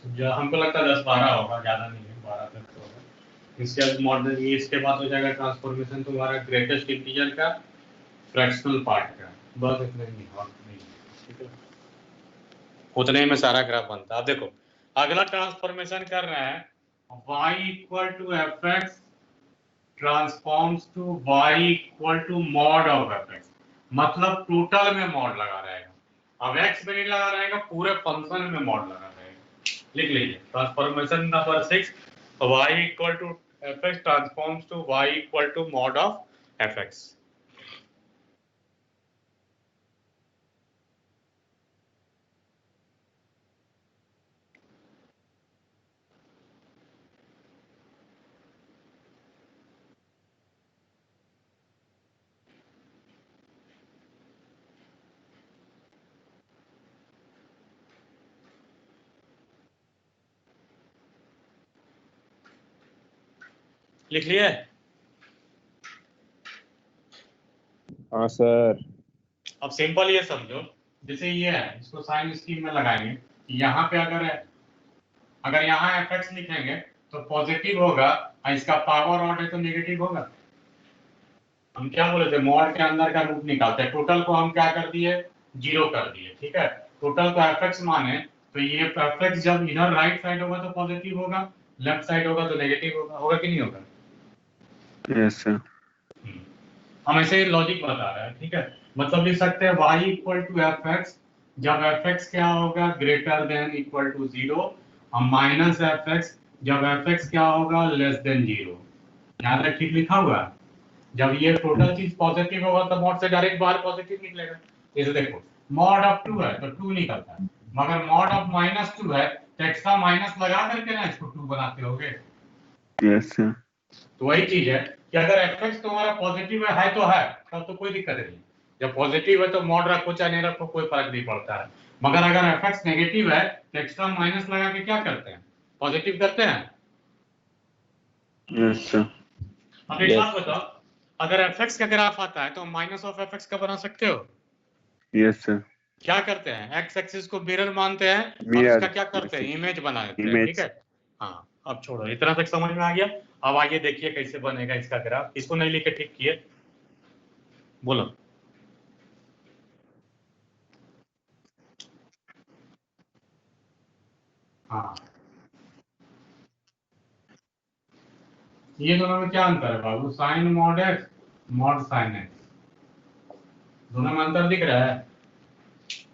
तो जो हमको लगता है 10-12 होगा, ज़्यादा नहीं है, 12 तक तो होगा। इसके बाद मॉडल ये इसके बाद हो जाएगा ट्रांसफॉर्मेशन तुम्हारा ग्रेटेस्ट इंटीजर का फ्रैक्शनल पार्ट का, बस इतना ही है, और नहीं है, ठीक है। उतने में सारा ग्राफ बनता है। अब देखो अगला ट्रांसफॉर्मेशन कर रहे हैं y equal to f x transforms to y equal to mod of f x, मतलब टोटल में मॉड लगा रहेगा। अब x में नहीं लगा रहेगा, पूरे फंक्शन में मॉड लगा रहेगा। लिख लीजिए transformation number 6, y equal to f x transforms to y equal to mod of f x. लिख लिए? हाँ सर। अब सिंपल ये समझो, जैसे ये है, इसको साइन स्कीम में लगाएंगे। यहाँ पे अगर यहाँ एफ एक्स लिखेंगे तो पॉजिटिव होगा, और इसका पावर ऑड है तो नेगेटिव होगा। हम क्या बोले थे, मॉड के अंदर का रूट निकालते हैं। टोटल को हम क्या कर दिए, 0 कर दिए, ठीक है। टोटल को एफ एक्स माने तो ये एफ एक्स जब इधर राइट साइड होगा तो पॉजिटिव होगा, लेफ्ट साइड होगा तो नेगेटिव होगा। होगा कि नहीं होगा? Yes sir. हम ऐसे लॉजिक बता रहे हैं, ठीक है। मतलब लिख सकते हैं y equal to f x जब एफ एक्स क्या होगा, ग्रेटर देन इक्वल टू 0, और माइनस एफ एक्स जब एफ एक्स क्या होगा, लेस देन 0। यहाँ तक ठीक लिखा हुआ है। जब ये टोटल चीज पॉजिटिव होगा तो मॉड से डायरेक्ट बाहर पॉजिटिव निकलेगा। जैसे देखो मॉड ऑफ 2 है तो 2 निकलता है, मगर मॉड ऑफ -2 है तो एक्स्ट्रा माइनस लगा करके ना इसको 2 बनाते होगे। Yes sir. तो वही चीज है कि अगर एफ एक्स तुम्हारा पॉजिटिव है तो है, तब तो कोई दिक्कत नहीं। जब पॉजिटिव है तो मॉड रखो चाहे नहीं रखो, कोई फर्क नहीं पड़ता है। मगर अगर एफ एक्स नेगेटिव है तो एक्स्ट्रा माइनस लगा के क्या करते हैं, पॉजिटिव करते हैं। Yes sir. अब एक बात बताओ, अगर एफ एक्स का ग्राफ आता है तो माइनस ऑफ एफ एक्स का बना सकते हो? Yes sir. क्या करते हैं, एक्स एक्सिस को मिरर मानते हैं और Mirror. उसका क्या करते हैं, इमेज बनाते हैं, Image. ठीक है। हाँ अब छोड़ो, इतना तक समझ में आ गया। अब आइए देखिए कैसे बनेगा इसका ग्राफ। इसको नहीं लिखे ठीक किए, बोलो। हाँ ये दोनों में क्या अंतर है बाबू, sine mod x mod sine x, दोनों में अंतर दिख रहा है?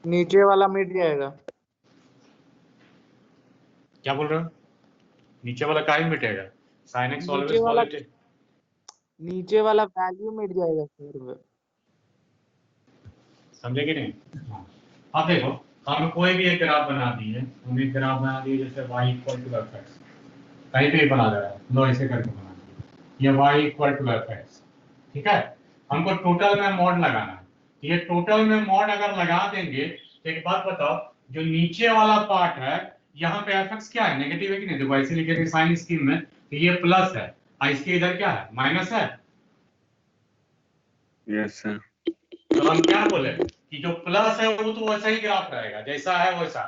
नीचे वाला मिट जाएगा। क्या बोल रहे हो? नीचे वाला काहे मिटेगा? साइन एक्स ऑलवेज नीचे वाला पॉजिटिव। नीचे वाला वैल्यू मिट जाएगा सर। समझे कि नहीं? हाँ। अब देखो हम कोई भी एक ग्राफ बना दिए, हम एक ग्राफ बना दिए जैसे y equal to f x, कहीं पे बना दे रहा है, लो ऐसे करके बना दिए ये y equal to f x, ठीक है। हमको टोटल में मॉड लगाना है। ये टोटल में मॉड अगर लगा देंगे तो एक बात बताओ, जो नीचे वाला पार्ट है यहाँ पे एफ एक्स क्या है, नेगेटिव है कि नहीं? देखो ऐसे लिखे थे साइन स्कीम में तो ये प्लस है और इसके इधर क्या है, माइनस है। Yes sir. तो हम क्या बोले कि जो प्लस है वो तो वैसा ही ग्राफ रहेगा जैसा है वैसा,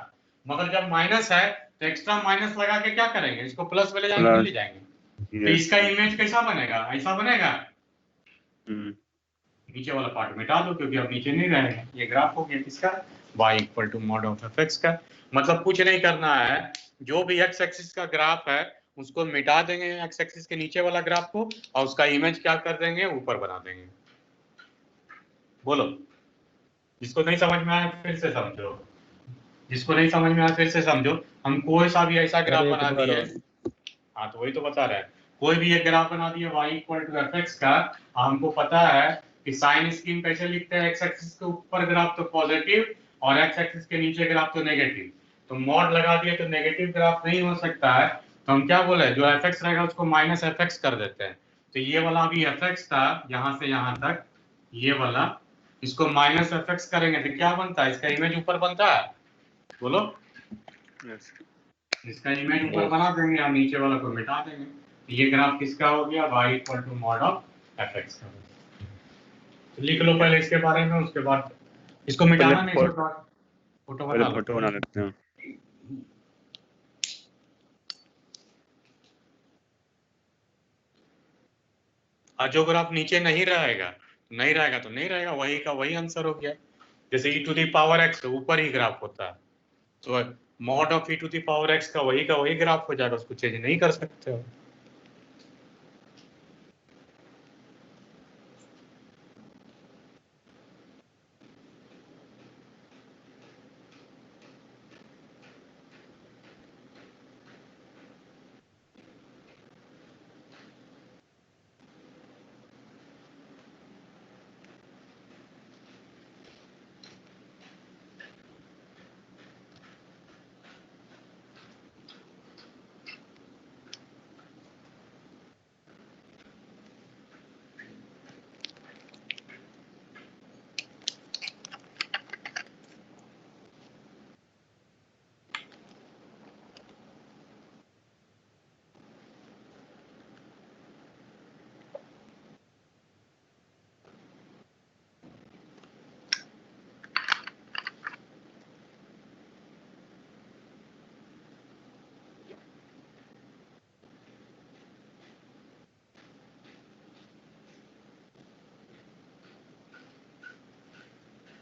मगर जब माइनस है तो एक्स्ट्रा माइनस लगा के क्या करेंगे, इसको प्लस में ले जाएंगे, ले जाएंगे। तो इसका इमेज कैसा बनेगा, ऐसा बनेगा। नीचे वाला पार्ट मिटा दो क्योंकि अब नीचे नहीं रहेगा। ये ग्राफ हो गया किसका, y equal to mod of f x का। मतलब कुछ नहीं करना है, जो भी एक्स एक्सिस का ग्राफ है उसको मिटा देंगे एक्स एक्सिस के नीचे वाला ग्राफ को, और उसका इमेज क्या कर देंगे, ऊपर बना देंगे। बोलो, जिसको नहीं समझ में आया फिर से समझो, जिसको नहीं समझ में आया फिर से समझो। हम कोई सा भी ऐसा ग्राफ बना दिए, हाँ तो वही तो बता रहे हैं, कोई भी एक ग्राफ बना दिए y equal to f x का, हमको पता है कि साइन स्कीम कैसे लिखते हैं, एक्स एक्सिस के ऊपर ग्राफ तो पॉजिटिव और एक्स एक्सिस के नीचे ग्राफ तो नेगेटिव। तो मॉड लगा दिए तो नेगेटिव ग्राफ नहीं हो सकता है, तो हम क्या बोले, जो एफ एक्स रहेगा उसको माइनस एफ एक्स कर देते हैं। तो ये वाला अभी एफ एक्स था यहाँ से यहाँ तक, ये वाला, इसको माइनस एफ एक्स करेंगे तो क्या बनता है, इसका इमेज ऊपर बनता है। बोलो, इसका इमेज ऊपर बना देंगे और नीचे वाला को मिटा देंगे। ये ग्राफ किसका हो गया, y equal to mod of fx का। तो लिख लो पहले इसके बारे में, उसके बाद इसको मिटाना नहीं, इसको फोटो पहले बना लो। फोटो बना लेते हैं। और जो ग्राफ नीचे नहीं रहेगा तो नहीं रहेगा, वही का वही आंसर हो गया। जैसे e to the power x ऊपर ही ग्राफ होता है, तो mod of e to the power x का वही ग्राफ हो जाएगा, उसको चेंज नहीं कर सकते हो।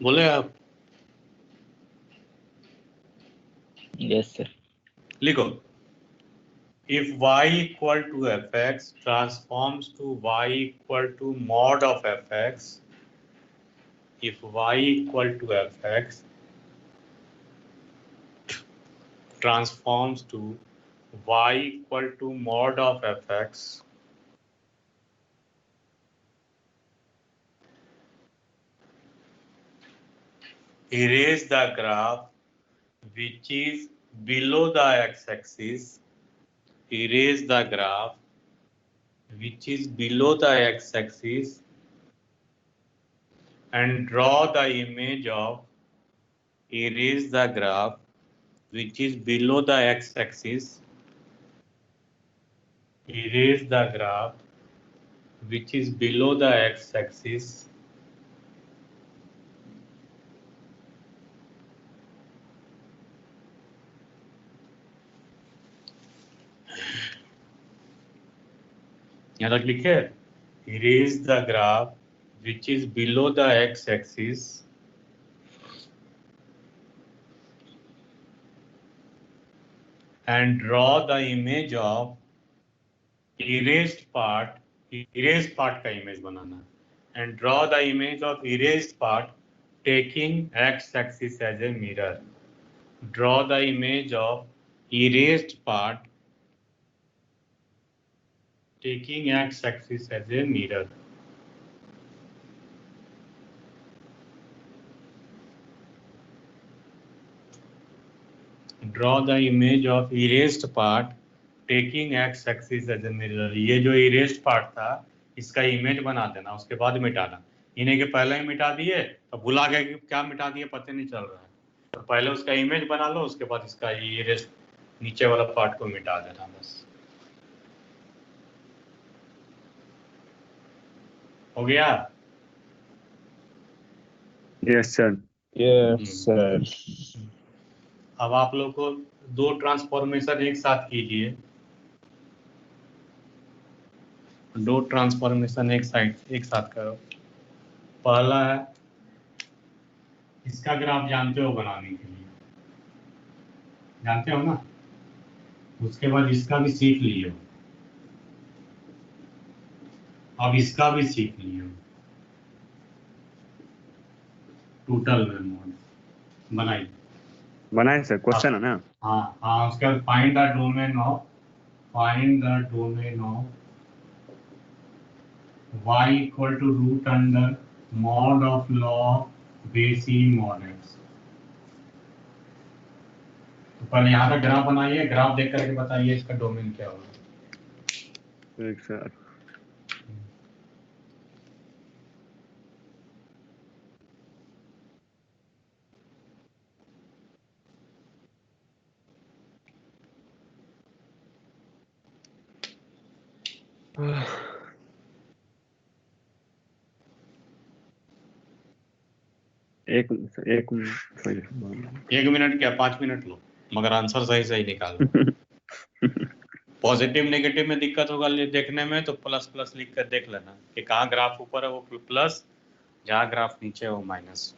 बोले आप, Yes, sir. लिखो if y equal to fx transforms to y equal to mod of fx, if y equal to fx transforms to y equal to mod of fx, erase the graph which is below the x-axis, erase the graph which is below the x-axis and draw the image of, erase the graph which is below the x-axis, erase the graph which is below the x-axis, यहाँ तक लिखे, erase the graph which is below the x-axis and draw the image of erased part का image banana and draw the image of erased part taking x-axis as a mirror, draw the image of erased part taking x-axis as a mirror. Draw the image of erased part taking x-axis as a mirror. ये जो erased part था इसका image बना देना, उसके बाद मिटाना। इन्हें के पहले ही मिटा दिए तो भुला गए कि क्या मिटा दिए, पता नहीं चल रहा है। तो पहले उसका इमेज बना लो, उसके बाद इसका erased नीचे वाला पार्ट को मिटा देना बस। हो गया? Yes sir. Yes sir. अब आप लोग को दो ट्रांसफॉर्मेशन एक साथ कीजिए, दो ट्रांसफॉर्मेशन एक साथ करो। पहला है, इसका ग्राफ जानते हो बनाने के लिए, जानते हो ना? उसके बाद इसका भी सीख लियो, अब इसका भी सीख लियो। टोटल में मोड बनाइए। बनाए सर, क्वेश्चन है ना? हाँ उसके बाद find the domain of y equal to root under mod of log base e mod x. तो पहले यहाँ का ग्राफ बनाइए, ग्राफ देख करके बताइए इसका डोमेन क्या होगा। ठीक सर। एक एक 1 मिनट क्या 5 मिनट लो, मगर आंसर सही सही निकाल। पॉजिटिव नेगेटिव में दिक्कत होगा देखने में तो प्लस प्लस लिख कर देख लेना कि कहाँ ग्राफ ऊपर है वो प्लस, जहाँ ग्राफ नीचे है वो माइनस।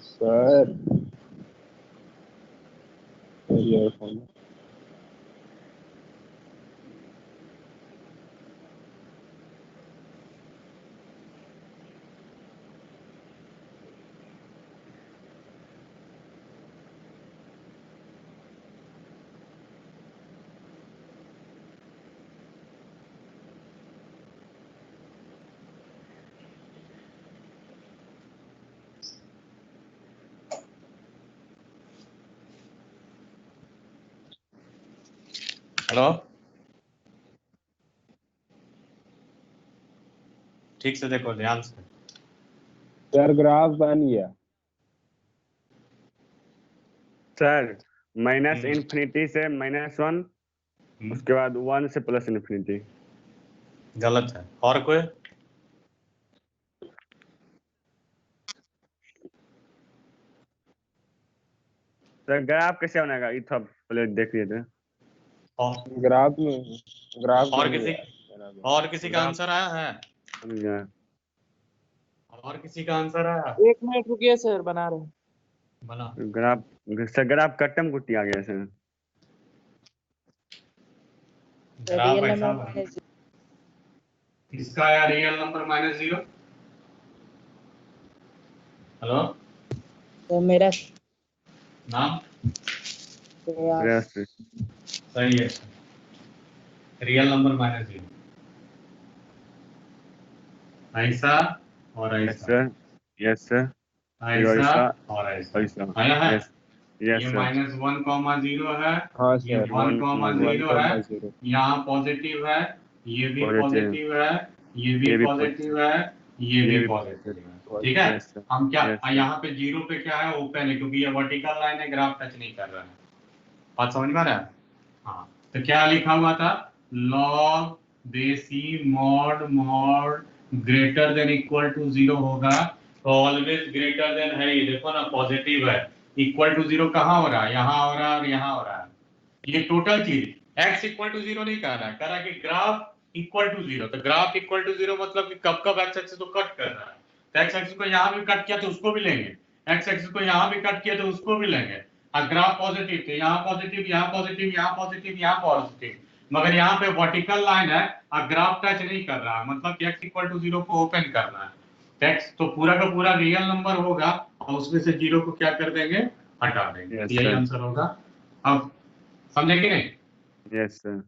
सर ईयरफोन हेलो, ठीक से देखो ध्यान से। सर ग्राफ बन गया। सर माइनस हम्म। इन्फिनिटी से -1, उसके बाद 1 से प्लस इन्फिनिटी। गलत है। और कोई? सर ग्राफ कैसे बनाएगा ये सब पहले देख लिए थे। ग्राफ और बन किसी गया। और किसी का ग्राफ आंसर आया है? बन गया। और किसी का आंसर आया? 1 मिनट रुकिए सर, बना रहे हैं। बना। ग्राफ सर ग्राफ कट्टम कुट्टी आ गया सर। ग्राफ रियल ऐसा नंबर बना। -0। इसका आया रियल नंबर -0। हेलो, तो मेरा नाम प्रयास। सही है। रियल नंबर -0 ऐसा और यस ऐसा, सर, यस सर, ऐसा ऐसा और ऐसा ऐसा। आया है। यस यस ये सर। -1,0 है, हाँ ये सर 1,0 है, 1,0। यहाँ पॉजिटिव है, ये भी पॉजिटिव, पॉजिटिव है, ये भी ये भी पॉजिटिव है, ये भी पॉजिटिव है। ठीक है, यस सर, हम क्या यस सर। यहाँ पे जीरो पे क्या है, ओपन है, क्योंकि ये वर्टिकल लाइन है, ग्राफ टच नहीं कर रहा है। बात समझ में आ रहा है? हाँ, तो क्या लिखा हुआ था? Log base e mod mod greater than equal to 0 होगा तो ऑलवेज ग्रेटर देन है। ये देखो ना, पॉजिटिव है। इक्वल टू 0 कहाँ हो रहा है? यहाँ हो रहा है और यहाँ हो रहा है। ये टोटल चीज x इक्वल टू 0 नहीं कह रहा है, कह रहा है कि ग्राफ इक्वल टू 0। तो ग्राफ इक्वल टू 0 मतलब कि कब कब x एक्सिस को कट कर रहा है। तो x एक्सिस को यहाँ भी कट किया तो उसको भी लेंगे, x एक्सिस को यहाँ भी कट किया तो उसको भी लेंगे। और ग्राफ पॉजिटिव थे, यहाँ पॉजिटिव, यहाँ पॉजिटिव, यहाँ पॉजिटिव, यहाँ पॉजिटिव, मगर यहाँ पे वर्टिकल लाइन है और ग्राफ टच नहीं कर रहा है, मतलब x इक्वल टू 0 को ओपन करना है। x तो पूरा का पूरा रियल नंबर होगा और उसमें से 0 को क्या कर देंगे? हटा देंगे। Yes, यही sir. आंसर होगा। अब समझे कि नहीं? Yes sir.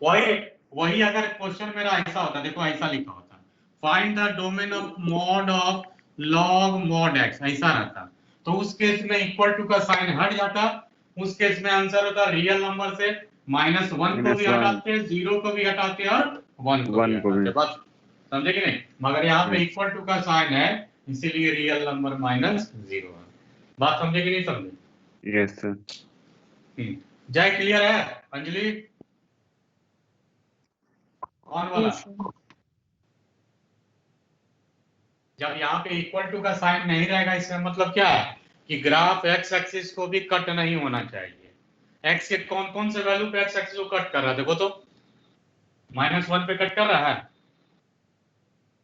वही वही अगर क्वेश्चन मेरा ऐसा होता, देखो ऐसा लिखा होता, find the domain of mod of log mod x, ऐसा रहता, तो उस केस में इक्वल टू का साइन हट जाता। उस केस में आंसर होता रियल नंबर से -1 को भी -1 हटाते, 0 को भी हटाते और 1 को भी 1 को भी। हटाते। बस समझे कि नहीं? मगर यहाँ पे Yes. इक्वल टू का साइन है, इसीलिए रियल नंबर -0 है। बात समझे कि नहीं समझे? Yes sir. जय क्लियर है? अंजलि कौन वाला? जब यहाँ पे इक्वल टू का साइन नहीं रहेगा, इसका मतलब क्या है कि ग्राफ एक्स एक्सिस को भी कट नहीं होना चाहिए। एक्स के कौन कौन से वैल्यू पे एक्स एक्सिस को कट कर रहा है? देखो तो -1 पे कट कर रहा है,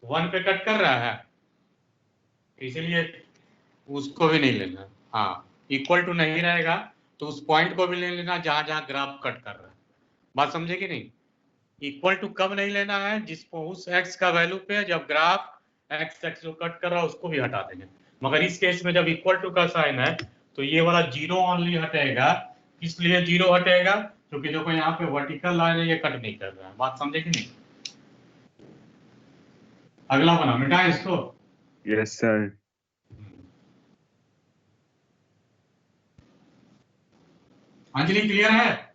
1 पे कट कर रहा है, इसीलिए उसको भी नहीं लेना। हाँ, इक्वल टू नहीं रहेगा तो उस पॉइंट को भी ले लेना जहां जहां ग्राफ कट कर रहा है। बात समझे कि नहीं? इक्वल टू कब नहीं लेना है? जिसको उस एक्स का वैल्यू पे जब ग्राफ एक्स एक्स जो कट कर रहा है उसको भी हटा देंगे। मगर इस केस में जब इक्वल टू का साइन है तो ये वाला जीरो ओनली हटेगा। किस लिए जीरो हटेगा? क्योंकि देखो यहाँ पे वर्टिकल लाइन है, ये कट नहीं कर रहा है। बात समझे कि नहीं? अगला बना मिटाएं इसको। Yes sir. अंजलि क्लियर है?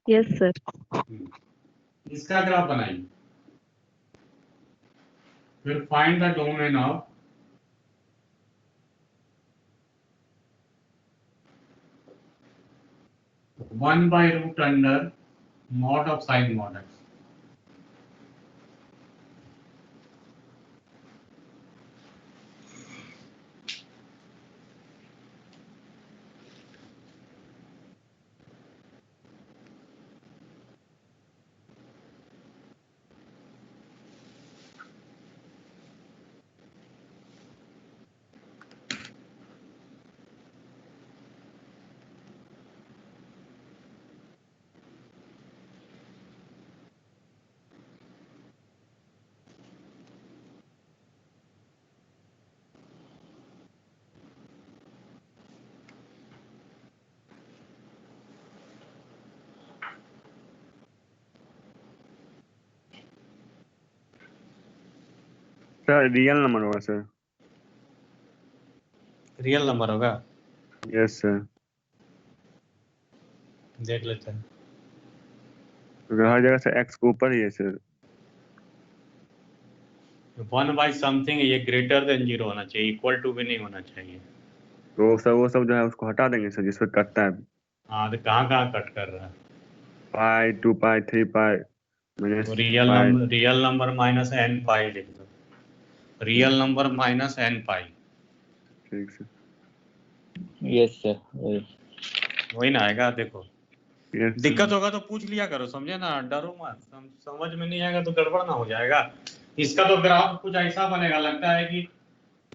Yes sir. इसका ग्राफ बनाइए। फिर find the domain of one by root under mod of sine mod x. Sir real number होगा सर। रियल नंबर होगा? Yes sir. देख लेते हैं। क्योंकि हर जगह से एक्स के ऊपर ही है सर। 1 बाई समथिंग ये ग्रेटर देन 0 होना चाहिए, इक्वल टू भी नहीं होना चाहिए। तो सर वो सब जो है उसको हटा देंगे सर, जिसपे कटता है। हाँ, तो कहाँ कहाँ कट कर रहा है? पाई 2 पाई 3 पाई माइनस तो पाई। रियल नंबर माइनस एन पाई लिख दो। रियल नंबर माइनस एन पाई। ठीक सर। यस सर, वही। वही ना आएगा। देखो यस दिक्कत होगा तो पूछ लिया करो, समझे ना? डरो मत। समझ में नहीं आएगा तो गड़बड़ ना हो जाएगा। इसका तो ग्राफ कुछ ऐसा बनेगा, लगता है कि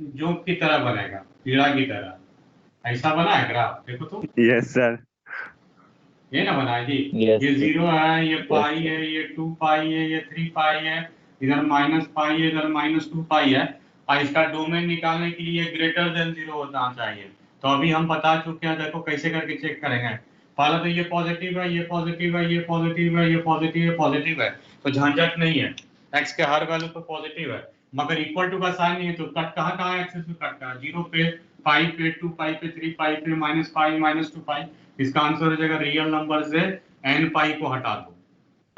जोक की तरह बनेगा, कीड़ा की तरह। ऐसा बना है ग्राफ, देखो तो। Yes sir. ये ना बना है जी। Yes, ये sir. 0 है, ये पाई sir. है, ये 2 पाई है, ये 3 पाई है, इधर माइनस पाई है, इधर माइनस 2 पाई है। और इसका डोमेन निकालने के लिए ग्रेटर देन 0 होना चाहिए। तो अभी हम बता चुके हैं, देखो कैसे करके चेक करेंगे। पहले तो ये पॉजिटिव है, ये पॉजिटिव है, ये पॉजिटिव है, ये पॉजिटिव है, पॉजिटिव है, तो झंझट नहीं है। एक्स के हर वैल्यू पे पॉजिटिव है। मगर इक्वल टू का साइन नहीं है, तो कट कहाँ कहाँ एक्सेस में कट कहाँ? 0 पे, पाई पे, 2 पाई पे, 3 पाई पे, माइनस पाई, माइनस 2 पाई। इसका आंसर हो जाएगा रियल नंबर से एन पाई को हटा दो।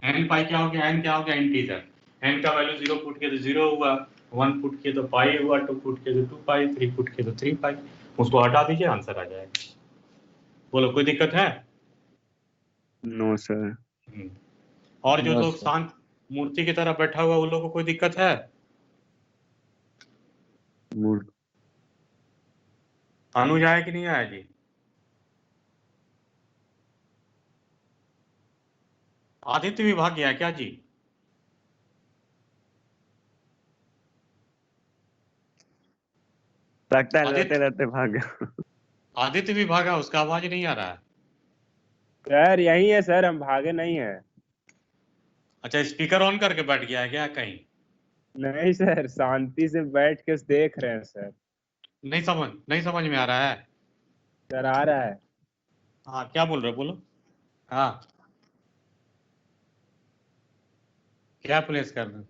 एन पाई क्या हो गया? एन क्या हो गया? इंटीजर। एन का वैल्यू 0 पुट किया तो 0 हुआ, 1 पुट किया तो पाई हुआ, 2 पुट किया तो 2 पाई, 3 पुट किया तो 3 पाई। उसको हटा दीजिए, आंसर आ जाएगा। बोलो कोई दिक्कत है? No sir. और जो No, लोग sir. शांत मूर्ति की तरह बैठा हुआ, उन लोगों को कोई दिक्कत है? अनुज आया कि नहीं आया जी? आदित्य भी भाग गया क्या जी? लगता है आदित्य- रहते रहते भाग गया। आदित्य भी भागा, उसका आवाज नहीं आ रहा है। सर यही है सर, हम भागे नहीं है। अच्छा, स्पीकर ऑन करके बैठ गया है क्या कहीं? नहीं सर, शांति से बैठ के देख रहे हैं सर। नहीं समझ में आ रहा है। सर आ रहा है। हाँ, क्या बोल रहे हो? बोलो। हाँ, क्या प्लेस कर रहे?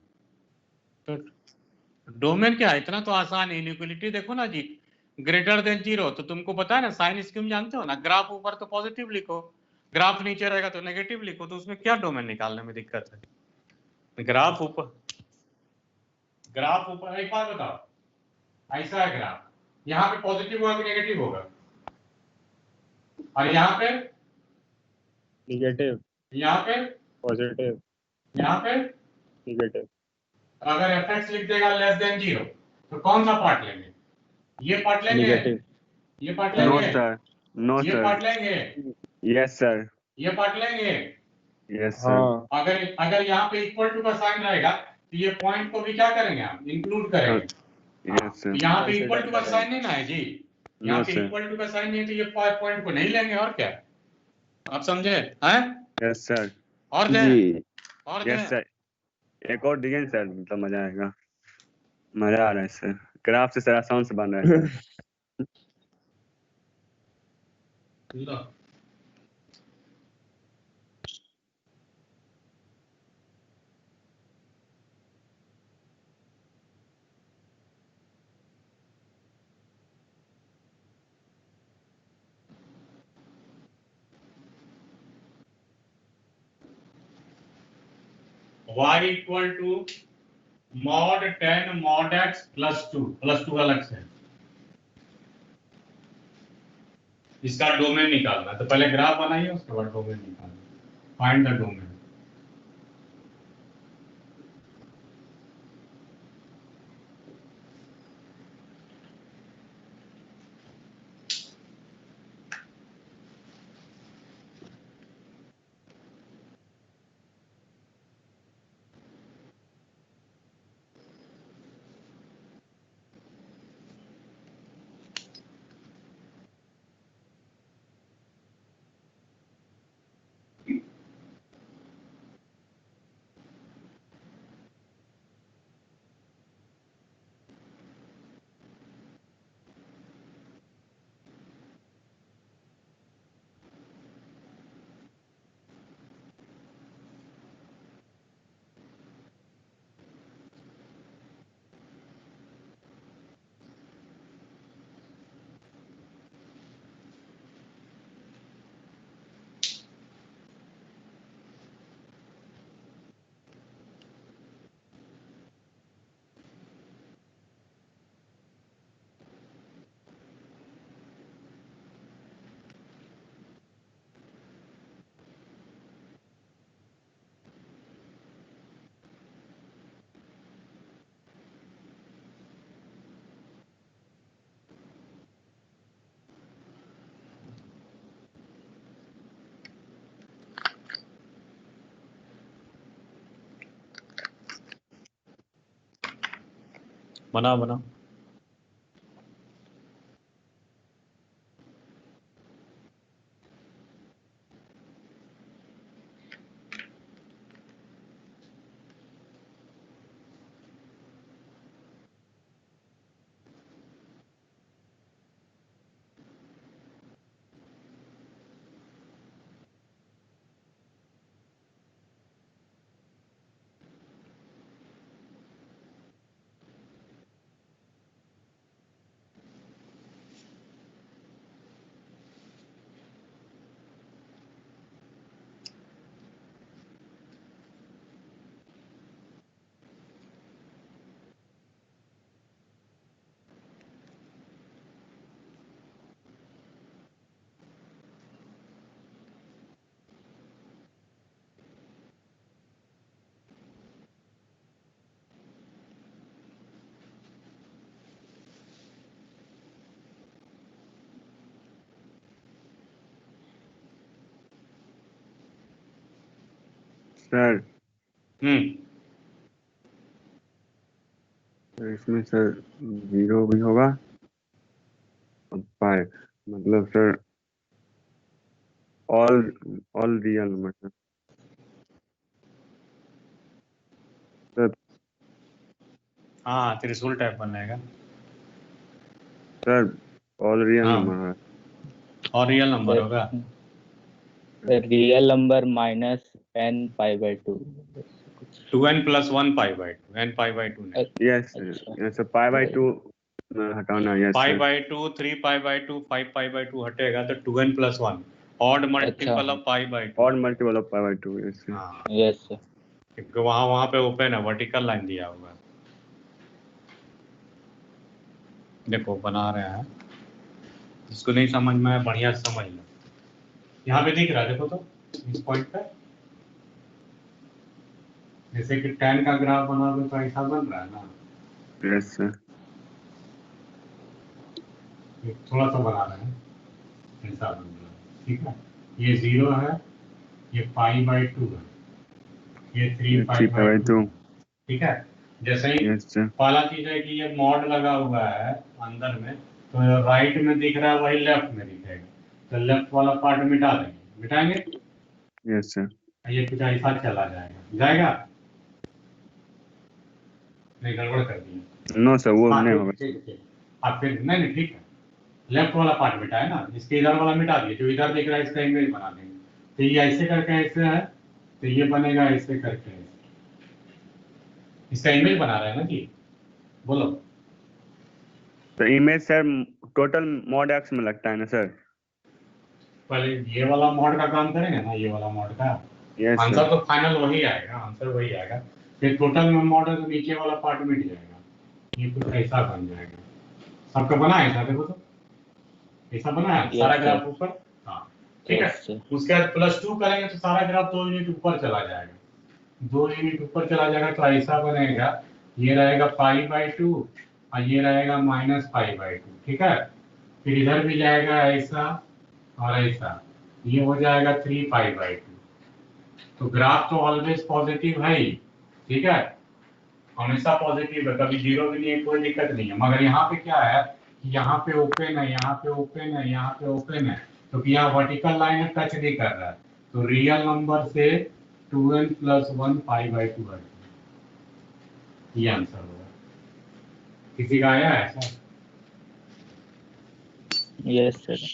तो डोमेन क्या है? इतना तो आसान है। इनइक्वालिटी देखो ना जी, ग्रेटर देन 0। तो तुमको पता है ना, साइन स्कीम जानते हो ना? ग्राफ ऊपर तो पॉजिटिव लिखो, ग्राफ नीचे रहेगा तो नेगेटिव लिखो। तो उसमें क्या डोमेन निकालने में दिक्कत है? ग्राफ ऊपर एक बात बताओ, ऐसा है ग्राफ, यहाँ पे पॉजिटिव होगा कि नेगेटिव होगा? और यहाँ पे निगेटिव, यहाँ पे पॉजिटिव, यहाँ पे निगेटिव। अगर fx लिख देगा लेस देन 0, तो कौन सा पार्ट लेंगे? ये पार्ट लेंगे? निगेटिव। ये पार्ट नो लेंगे? सर। नो ये सर। पार्ट लेंगे? Yes sir. ये पार्ट लेंगे? Yes sir. हाँ अगर यहाँ पे इक्वल टू का साइन रहेगा तो ये पॉइंट को भी क्या करेंगे हम इंक्लूड करेंगे। Yes sir. यहाँ पे इक्वल टू का साइन नहीं ना है जी, यहाँ नो पे सर। इक्वल टू का साइन नहीं है तो ये पॉइंट को नहीं लेंगे। और क्या आप समझे हैं? Yes sir. और दे जी और दे यस सर। एक और दिए सर, मतलब मजा आएगा। मजा आ रहा है सर, ग्राफ से सर आसान से बन रहा है सर। लो। y equal to mod 10 mod x plus two अलग से। इसका डोमेन निकालना है तो पहले ग्राफ बनाइए, उसके बाद डोमेन निकालना। Find the domain. बना सर हम्म। तो इसमें सर 0 भी होगा और 5, मतलब sir all real number sir. Sir हाँ त्रिशूल टाइप बनेगा। सर ऑल रियल हाँ नंबर है। और रियल नंबर होगा। रियल नंबर माइनस n π/2 कुछ। 2n + 1 π/2 n π/2 नहीं। यस अच्छा सर, यस सर π/2 हटाना। Yes sir. π/2 3 π/2 5 π/2 हटेगा तो 2n + 1 ऑड मल्टीपल ऑफ π/2। और मल्टीपल ऑफ π/2। Yes sir. हाँ यस सर। क्योंकि वहां पे ओपन है, वर्टिकल लाइन दिया हुआ है। देखो बना रहे हैं, इसको नहीं समझ में आया बढ़िया से समझ लो। यहाँ पे दिख रहा है, देखो तो इस पॉइंट पे जैसे कि tan का ग्राफ बना दो तो ऐसा बन रहा है ना। Yes sir. ये थोड़ा सा बना रहे हैं, ऐसा बन रहा है। ठीक है, ये 0 है, ये π/2 है, ये 3 π/2 3π/2। ठीक है। जैसे ही यस सर। पहला चीज है कि ये मॉड लगा हुआ है अंदर में, तो राइट में दिख रहा है वही लेफ्ट में दिखेगा, तो लेफ्ट वाला पार्ट मिटा देंगे, मिटाएंगे, यस सर। ये कुछ ऐसा चला जाएगा, नहीं गड़बड़ कर दिया। नो सर, वो हाँ, नहीं ठीक होगा। ठीक ठीक। आप फिर नहीं ठीक है, लेफ्ट वाला पार्ट मिटा है ना, इसके इधर वाला मिटा दिए, जो इधर दिख रहा है इसका इमेज बना देंगे। तो ये ऐसे करके ऐसे है, तो ये बनेगा ऐसे करके ऐसे। इसका इमेज बना रहा है ना जी, बोलो। तो image sir total mod x में लगता है ना सर? पहले ये वाला मॉड का काम करेंगे ना, ये वाला मॉड का यस आंसर सर। तो फाइनल वही आएगा, आंसर वही आएगा। फिर टोटल में मॉड है तो नीचे वाला पार्ट मिट जाएगा, ये कुछ ऐसा बन जाएगा। सबका बना है ऐसा, देखो तो ऐसा बना है सारा ग्राफ ऊपर। हाँ ठीक है। उसके बाद +2 करेंगे तो सारा ग्राफ 2 यूनिट ऊपर चला जाएगा, 2 यूनिट ऊपर चला जाएगा, तो ऐसा बनेगा, ये रहेगा π/2 और ये रहेगा -π/2, ठीक है। फिर इधर भी जाएगा ऐसा और ऐसा, ये हो जाएगा 3π/2। तो ग्राफ तो ऑलवेज पॉजिटिव है ही, ठीक है, हमेशा पॉजिटिव है, कभी जीरो भी नहीं है, कोई दिक्कत नहीं है। मगर यहाँ पे क्या है कि यहाँ पे ओपन है, यहाँ पे ओपन है, यहाँ पे ओपन है, तो कि यहाँ वर्टिकल लाइन टच नहीं कर रहा है, तो रियल नंबर से 2n + 1 π/2 है, ये आंसर होगा। किसी का आया है ऐसा? Yes sir.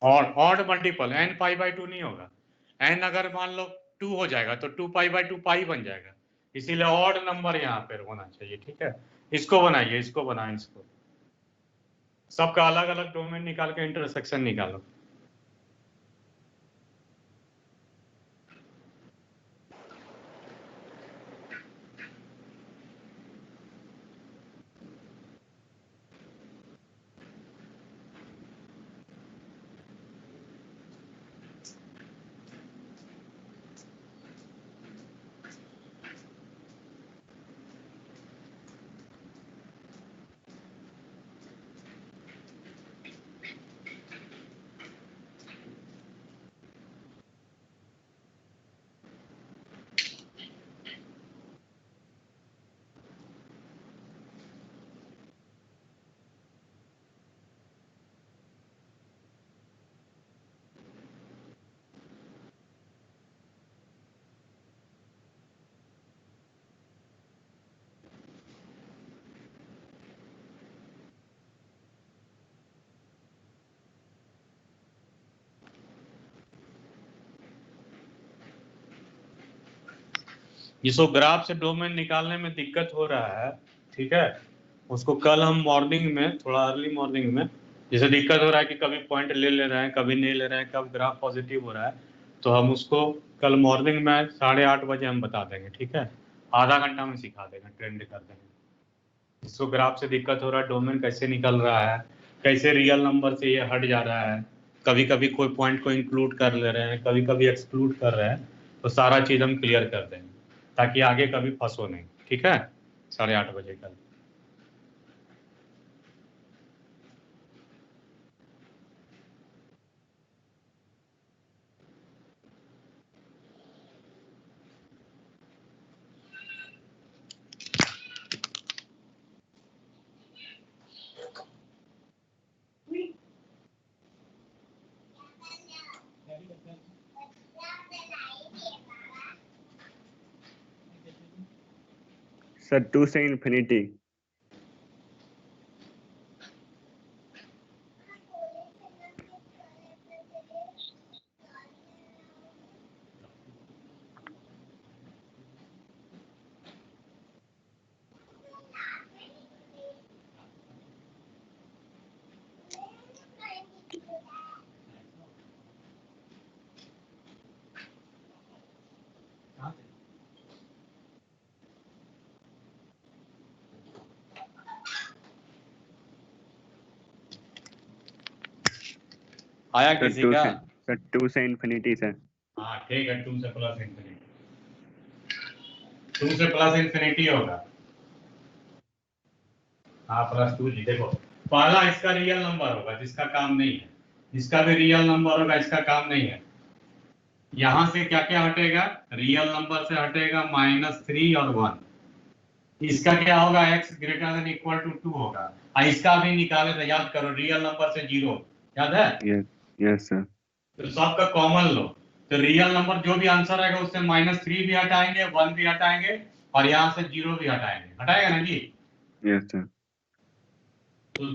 और ऑड मल्टीपल n π/2 नहीं होगा, n अगर मान लो 2 हो जाएगा तो 2π/2 पाई बन जाएगा, इसीलिए ऑड नंबर यहाँ पर होना चाहिए, ठीक है। इसको बनाइए, इसको बनाएं, इसको सबका अलग अलग डोमेन निकाल के इंटरसेक्शन निकालो। जिसको ग्राफ से डोमेन निकालने में दिक्कत हो रहा है, ठीक है, उसको कल हम मॉर्निंग में, थोड़ा अर्ली मॉर्निंग में, जैसे दिक्कत हो रहा है कि कभी पॉइंट ले रहे हैं, कभी नहीं ले रहे हैं, कब ग्राफ पॉजिटिव हो रहा है, तो हम उसको कल मॉर्निंग में 8:30 बजे हम बता देंगे, ठीक है। आधा घंटा में सिखा देंगे, ट्रेंड कर देंगे। जिसको ग्राफ से दिक्कत हो रहा है, डोमेन कैसे निकल रहा है, कैसे रियल नंबर से ये हट जा रहा है, कभी कभी कोई पॉइंट को इंक्लूड कर ले रहे हैं, कभी कभी एक्सक्लूड कर रहे हैं, तो सारा चीज़ हम क्लियर कर देंगे ताकि आगे कभी फंसो नहीं, ठीक है। 8:30 बजे कल। सर 2 से इंफिनिटी। आया किसी का? सर 2 से इंफिनिटी सर। हाँ ठीक है, 2 से प्लस इंफिनिटी, 2 से प्लस इंफिनिटी होगा। हाँ +2 जी। देखो पहला इसका रियल नंबर होगा जिसका काम नहीं है, इसका भी रियल नंबर होगा, इसका काम नहीं है, यहाँ से क्या क्या हटेगा, रियल नंबर से हटेगा -3 और 1। इसका क्या होगा, x greater than equal to 2 होगा। और इसका भी निकाले तो याद करो, रियल नंबर से 0, याद है? Yes sir. तो सबका कॉमन लो, तो रियल नंबर जो भी आंसर आएगा उससे -3 भी हटाएंगे, 1 भी हटाएंगे और यहाँ से 0 भी हटाएंगे, हटाएगा ना जी? Yes sir. तो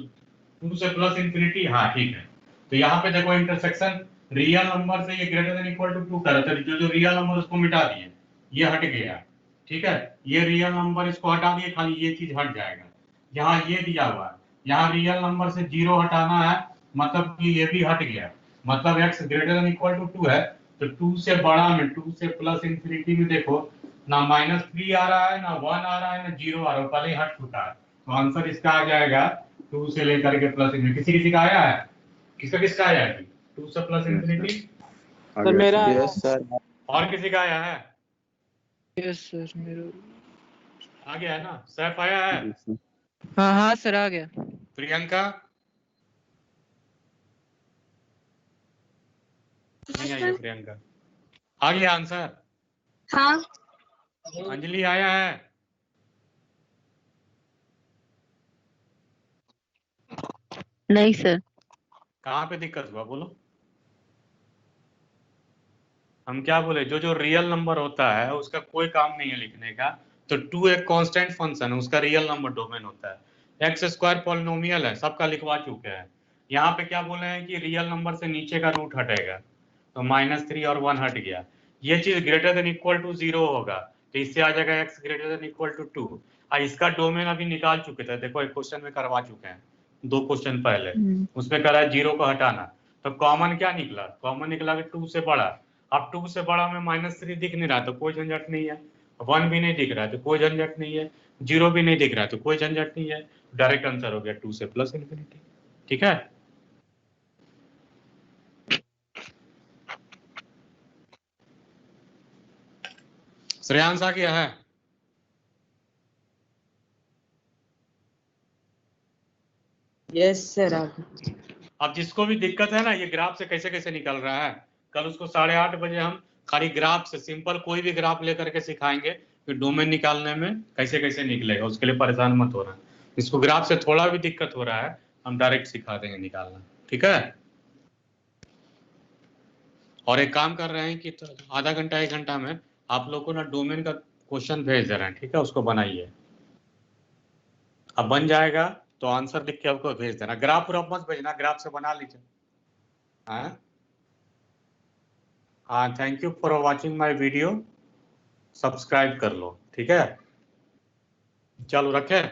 2 से प्लस इंफिनिटी, हाँ ठीक है। तो यहाँ पे देखो इंटरसेक्शन, रियल नंबर से ये ग्रेटर देन इक्वल टू 2 कर, तो जो रियल नंबर उसको मिटा दिए, ये हट गया, ठीक है। ये रियल नंबर इसको हटा दिए, खाली ये चीज हट जाएगा। यहाँ ये दिया हुआ है, यहाँ रियल नंबर से 0 हटाना है, मतलब कि ये भी हट गया, मतलब x greater than equal to 2 है। तो 2 से बड़ा में, 2 से प्लस इंफिनिटी में देखो ना -3 आ रहा है, ना 1 आ रहा है, ना 0 आ रहा है, पहले ही हट चुका है। तो आंसर इसका आ जाएगा 2 से लेकर के प्लस इंफिनिटी। किसी का आया है? किसका आया है? 2 से प्लस इंफिनिटी। सर मेरा यस सर। और किसी का आया है? यस सर मेरा आ गया है ना? सैफ आया है? हाँ हाँ सर आ गया। प्रियंका नहीं आई है? प्रियंका आ गया आंसर? हाँ। अंजलि आया है? नहीं सर। कहाँ पे दिक्कत हुआ बोलो? हम क्या बोले, जो रियल नंबर होता है उसका कोई काम नहीं है लिखने का। तो 2 एक कांस्टेंट फंक्शन है, उसका रियल नंबर डोमेन होता है। एक्स स्क्वायर पॉलिनोमियल है, सबका लिखवा चुके हैं। यहाँ पे क्या बोले हैं कि रियल नंबर से नीचे का रूट हटेगा, तो -3 और 1 हट गया। ये चीज ग्रेटर देन इक्वल टू 0 होगा, तो इससे आ जाएगा x greater than equal to 2। इसका डोमेन अभी निकाल चुके थे, देखो एक क्वेश्चन में करवा चुके हैं, 2 क्वेश्चन पहले। उसमें कह रहा है 0 को हटाना, तो कॉमन क्या निकला? कॉमन निकला कि 2 से बड़ा। अब 2 से बड़ा में -3 दिख नहीं रहा, तो कोई झंझट नहीं है। 1 भी नहीं दिख रहा है, तो कोई झंझट नहीं है। 0 भी नहीं दिख रहा है, तो कोई झंझट नहीं है। डायरेक्ट आंसर हो गया 2 से प्लस इंफिनिटी। ठीक है, श्रेयांश आ गया है? यस सर आ गया। अब जिसको भी दिक्कत है ना, ये ग्राफ से कैसे कैसे निकल रहा है, कल उसको 8:30 बजे हम खाली ग्राफ से, सिंपल कोई भी ग्राफ लेकर के सिखाएंगे कि डोमेन निकालने में कैसे कैसे निकलेगा। उसके लिए परेशान मत हो रहा। जिसको ग्राफ से थोड़ा भी दिक्कत हो रहा है, हम डायरेक्ट सिखा देंगे निकालना। ठीक है, और एक काम कर रहे हैं कि तो आधा घंटा 1 घंटा में आप लोग को ना डोमेन का क्वेश्चन भेज दे रहे हैं। ठीक है, उसको बनाइए। अब बन जाएगा तो आंसर लिख के आपको भेज देना। ग्राफ पूरा मत भेजना, ग्राफ से बना लीजिए। हाँ, thank you for watching my video. Subscribe कर लो। ठीक है, चलो रखें।